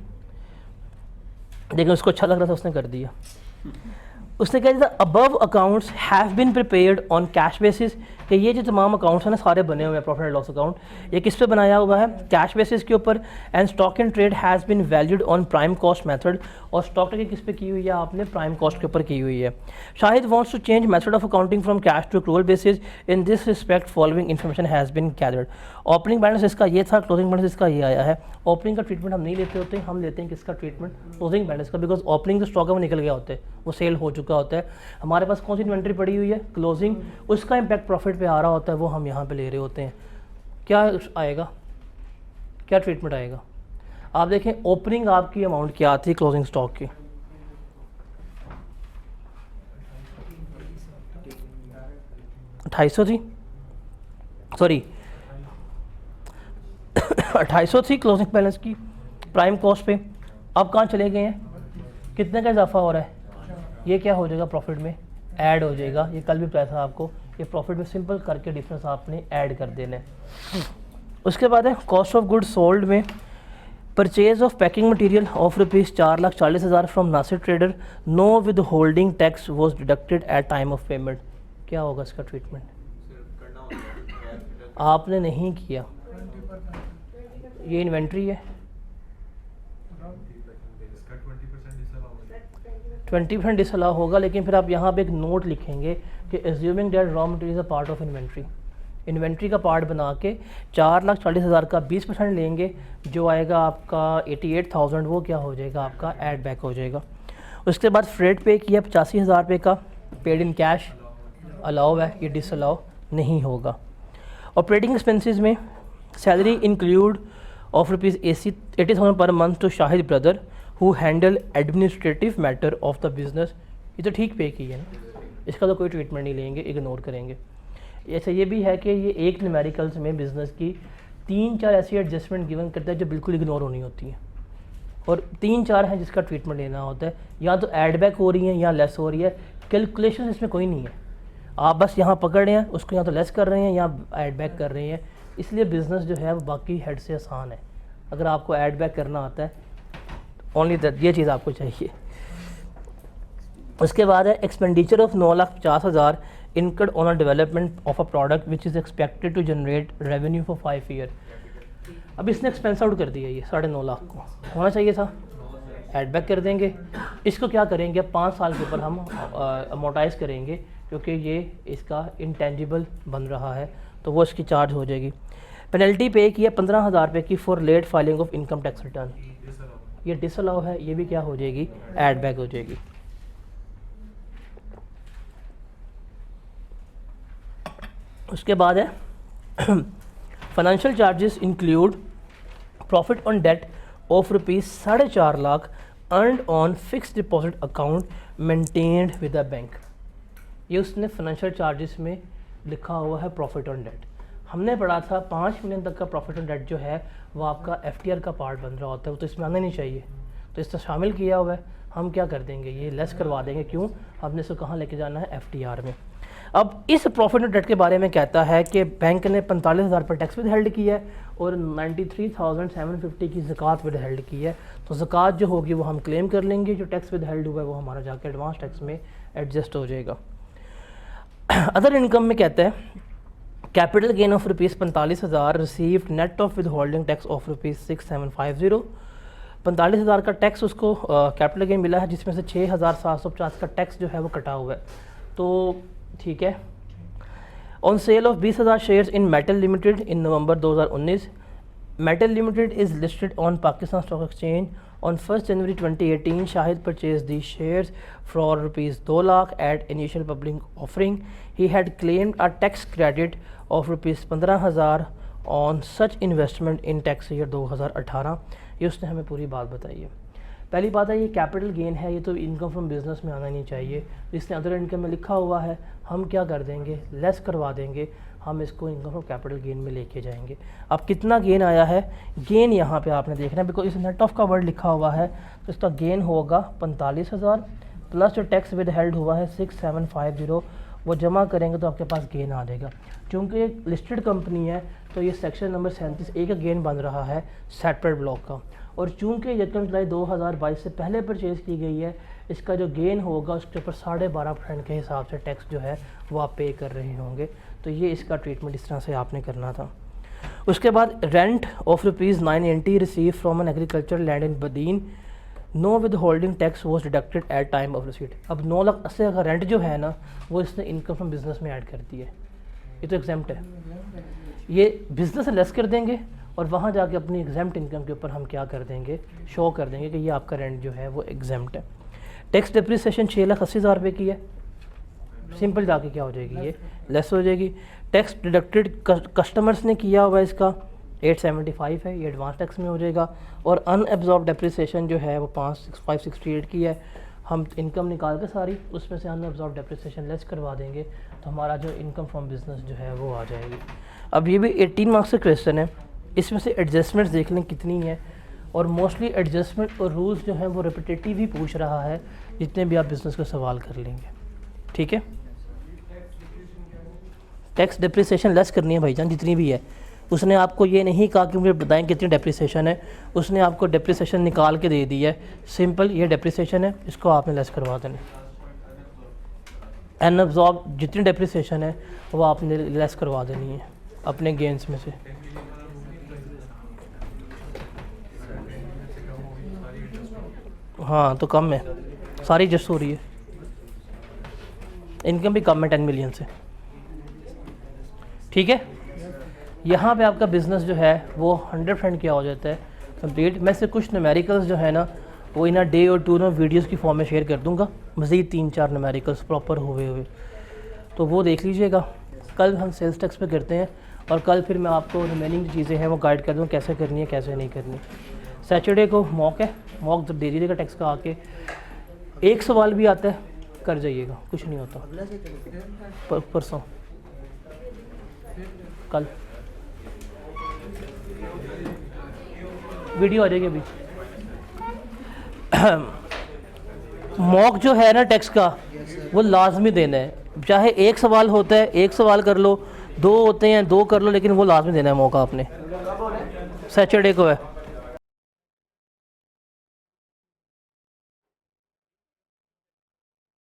लेकिन उसको अच्छा लग रहा था उसने कर दिया। उसने कहा था above accounts have been prepared on cash basis, कि ये जो तमाम अकाउंट्स हैं ना सारे बने हुए हैं प्रॉफिट एंड लॉस अकाउंट, ये किस पे बनाया हुआ है, कैश बेसिस के ऊपर। And stock and trade has been valued on prime cost method, और स्टॉक ट्रेडिंग किस पे की हुई है आपने, प्राइम कॉस्ट के ऊपर की हुई है। Shahid wants to change method of accounting from cash to accrual basis, in this respect following information has been gathered. Opening balance इसका ये था, क्लोजिंग बैलेंस इसका ये आया है। ओपनिंग का ट्रीटमेंट हम नहीं लेते होते, हम लेते हैं किसका ट्रीटमेंट, क्लोजिंग बैलेंस का, बिकॉज ओपनिंग जो स्टॉक है वो निकल गया होता है, वो सेल हो चुका होता है। हमारे पास कौन सी इन्वेंट्री पड़ी हुई है, क्लोजिंग, उसका इम्पैक्ट प्रॉफिट पे आ रहा होता है, वो हम यहाँ पे ले रहे होते हैं। क्या आएगा, क्या ट्रीटमेंट आएगा, आप देखें ओपनिंग आपकी अमाउंट क्या थी क्लोजिंग स्टॉक की, $250 थी, सॉरी 250 थी क्लोजिंग बैलेंस की प्राइम कॉस्ट पे। अब कहाँ चले गए हैं, कितने का इजाफा हो रहा है, ये क्या हो जाएगा प्रॉफिट में ऐड हो जाएगा। ये कल भी पैसा आपको ये प्रॉफिट में सिंपल करके डिफरेंस आपने ऐड कर देना है। उसके बाद है कॉस्ट ऑफ गुड्स सोल्ड में purchase of packing material of ₹4,40,000 from Nasir trader, no withholding tax was deducted at time of payment. क्या होगा इसका ट्रीटमेंट, आपने नहीं किया, ये इन्वेंट्री है, 20% डिसअलाउ होगा। लेकिन फिर आप यहाँ पे एक नोट लिखेंगे कि assuming that raw material is a part of inventory, inventory का पार्ट बना के 4,40,000 का 20% लेंगे, जो आएगा आपका 88,000, वो क्या हो जाएगा आपका ऐड बैक हो जाएगा। उसके बाद फ्रेट पे किया 85,000 रुपये का, पेड इन कैश अलाउ है, ये डिसअलाउ नहीं होगा। ऑपरेटिंग एक्सपेंसेस में salary include of ₹80,000 per month to Shahid brother who handle administrative matter of the business, ये तो ठीक पे की है ना, इसका तो कोई ट्रीटमेंट नहीं लेंगे, इग्नोर करेंगे। ऐसा ये भी है कि ये एक न्यूमेरिकल्स में बिज़नेस की 3-4 ऐसी एडजस्टमेंट गिवन करता है जो बिल्कुल इग्नोर होनी होती हैं, और 3-4 हैं जिसका ट्रीटमेंट लेना होता है, या तो ऐड बैक हो रही है या लेस हो रही है, कैलकुलेशन इसमें कोई नहीं है, आप बस यहाँ पकड़ रहे हैं उसको, या तो लेस कर रहे हैं या ऐड बैक कर रहे हैं। इसलिए बिज़नेस जो है वो बाकी हेड से आसान है। अगर आपको ऐड बैक करना आता है ओनली दैट, ये चीज़ आपको चाहिए। उसके बाद है expenditure of 9,50,000 incurred on a development of a product which is expected to generate revenue for 5 year. अब इसने एक्सपेंस आउट कर दिया, ये 9.5 लाख को होना चाहिए था, ऐड बैक कर देंगे। इसको क्या करेंगे, 5 साल के ऊपर हम अमोटाइज़ करेंगे, क्योंकि ये इसका इंटेंजिबल बन रहा है, तो वो इसकी चार्ज हो जाएगी। पेनल्टी पे किया 15,000 रुपये की for late filing of income tax return, ये डिसअलाउ है, ये भी क्या हो जाएगी, ऐड बैक हो जाएगी। उसके बाद है financial charges include profit on date of ₹4.5 lakh earned on fix deposit account maintained with a bank. ये उसने फाइनेंशियल चार्जेस में लिखा हुआ है प्रॉफिट ऑन डेट। हमने पढ़ा था 5 मिलियन तक का प्रॉफिट ऑन डेट जो है वो आपका FTR का पार्ट बन रहा होता है, वो तो इसमें आना नहीं चाहिए, तो इससे शामिल किया हुआ है। हम क्या कर देंगे, ये लेस करवा देंगे। क्यों, हमने इसको कहाँ लेके जाना है, FTR में। अब इस प्रॉफिट ऑन डेट के बारे में कहता है कि बैंक ने 45,000 पर टैक्स विद हेल्ड किया है और 93,750 की ज़कात विद हेल्ड की है, तो ज़कात जो होगी वो हम क्लेम कर लेंगे, जो टैक्स विद हेल्ड हुआ है वो हमारा जाके एडवांस टैक्स में एडजस्ट हो जाएगा। अदर इनकम में कहता है capital gain of ₹45,000 received net of with holding tax of ₹6,750। 45,000 का टैक्स उसको कैपिटल गेन मिला है, जिसमें से 6,750 का टैक्स जो है वो कटा हुआ है, तो ठीक है। On sale of 20,000 shares in metal limited in November 2019। Metal limited is listed on Pakistan stock exchange on 1st January 2018. Shahid purchased these shares for ₹2 lakh at initial public offering. He had claimed a tax credit of ₹15,000 on such investment in tax year 2018, ये उसने हमें पूरी बात बताई है। पहली बात है ये कैपिटल गेन है, ये तो इनकम फ्रॉम बिजनेस में आना नहीं चाहिए। इसने अदर इनकम में लिखा हुआ है, हम क्या कर देंगे, लेस करवा देंगे, हम इसको इनकम फ्रॉम कैपिटल गेन में लेके जाएंगे। अब कितना गेन आया है, गेन यहाँ पे आपने देखना है, बिकॉज इस नेट ऑफ का वर्ड लिखा हुआ है, तो इसका गेन होगा 45,000 प्लस जो टैक्स विद हेल्ड हुआ है 6750, वो जमा करेंगे तो आपके पास गेन आ जाएगा। क्योंकि एक लिस्टेड कंपनी है तो ये सेक्शन नंबर 37A का गेन बन रहा है सेपरेट ब्लॉक का, और चूँकि 1 जुलाई 2022 से पहले परचेज़ की गई है, इसका जो गेन होगा उसके ऊपर 12.5% के हिसाब से टैक्स जो है वो आप पे कर रहे होंगे। तो ये इसका ट्रीटमेंट इस तरह से आपने करना था। उसके बाद rent of ₹980 receive from an agriculture land in Badin, no withholding tax was deducted at time of receipt. अब 9,80,000 का रेंट जो है ना, वो इसने इनकम फ्रॉम बिजनेस में ऐड कर दी है, ये तो एग्जाम्प्ट है, ये बिजनेस से लेस कर देंगे और वहाँ जाके अपनी एग्जाम्प्ट इनकम के ऊपर हम क्या कर देंगे, शो कर देंगे कि ये आपका रेंट जो है वो एग्जाम्प्ट है। टैक्स डिप्रिसिएशन 6,80,000 रुपये की है, सिंपल जाके क्या हो जाएगी, ये लेस हो जाएगी। टैक्स डिडक्टेड कस्टमर्स ने किया हुआ इसका 875 है, ये एडवांस टैक्स में हो जाएगा। और अनएब्जॉर्ब डेप्रिसिएशन जो है वो 568 की है, हम इनकम निकाल के सारी उसमें से अनएब्जॉर्ब डेप्रिसिएशन लेस करवा देंगे तो हमारा जो इनकम फ्रॉम बिजनेस जो है वो आ जाएगी। अब ये भी 18 मार्क्स का क्वेश्चन है, इसमें से एडजस्टमेंट्स देख लें कितनी है, और मोस्टली एडजस्टमेंट और रूल्स जो हैं वो रिपीटेटिव ही पूछ रहा है, जितने भी आप बिज़नेस का सवाल कर लेंगे। ठीक है, टैक्स डिप्रिसिएशन लेस करनी है भाईजान जितनी भी है। उसने आपको ये नहीं कहा कि मुझे बताएं कितनी डेप्रिसिएशन है, उसने आपको डेप्रिसिएशन निकाल के दे दी है, सिंपल ये डेप्रिसिएशन है, इसको आपने लेस करवा देना। अनअब्जॉर्ब जितनी डेप्रिसिएशन है वो आपने लेस करवा देनी है अपने गेंस में से। हाँ तो कम है, सारी एडजस्ट हो रही है, इनकम भी कम है 10 मिलियन से। ठीक है, यहाँ पे आपका बिज़नेस जो है वो 100% क्या हो जाता है कंप्लीट। मैं से कुछ न्यूमेरिकल्स जो है ना वो इन डे और 2 वीडियोस की फॉर्म में शेयर कर दूँगा, मज़ीद 3-4 न्यूमेरिकल्स प्रॉपर हुए तो वो देख लीजिएगा। कल हम सेल्स टैक्स पे करते हैं और कल फिर मैं आपको रिमेनिंग चीज़ें हैं वो गाइड कर दूँ कैसे करनी है कैसे नहीं करनी। सैटरडे को मॉक है, मॉक जब दे दीजिएगा टैक्स का आके, एक सवाल भी आता है कर जाइएगा, कुछ नहीं होता। परसों कल वीडियो आ जाएगी अभी। मॉक जो है ना टैक्स का वो लाजमी देना है, चाहे एक सवाल होता है एक सवाल कर लो, 2 होते हैं 2 कर लो, लेकिन वो लाजमी देना है मौका आपने। सैटरडे को है।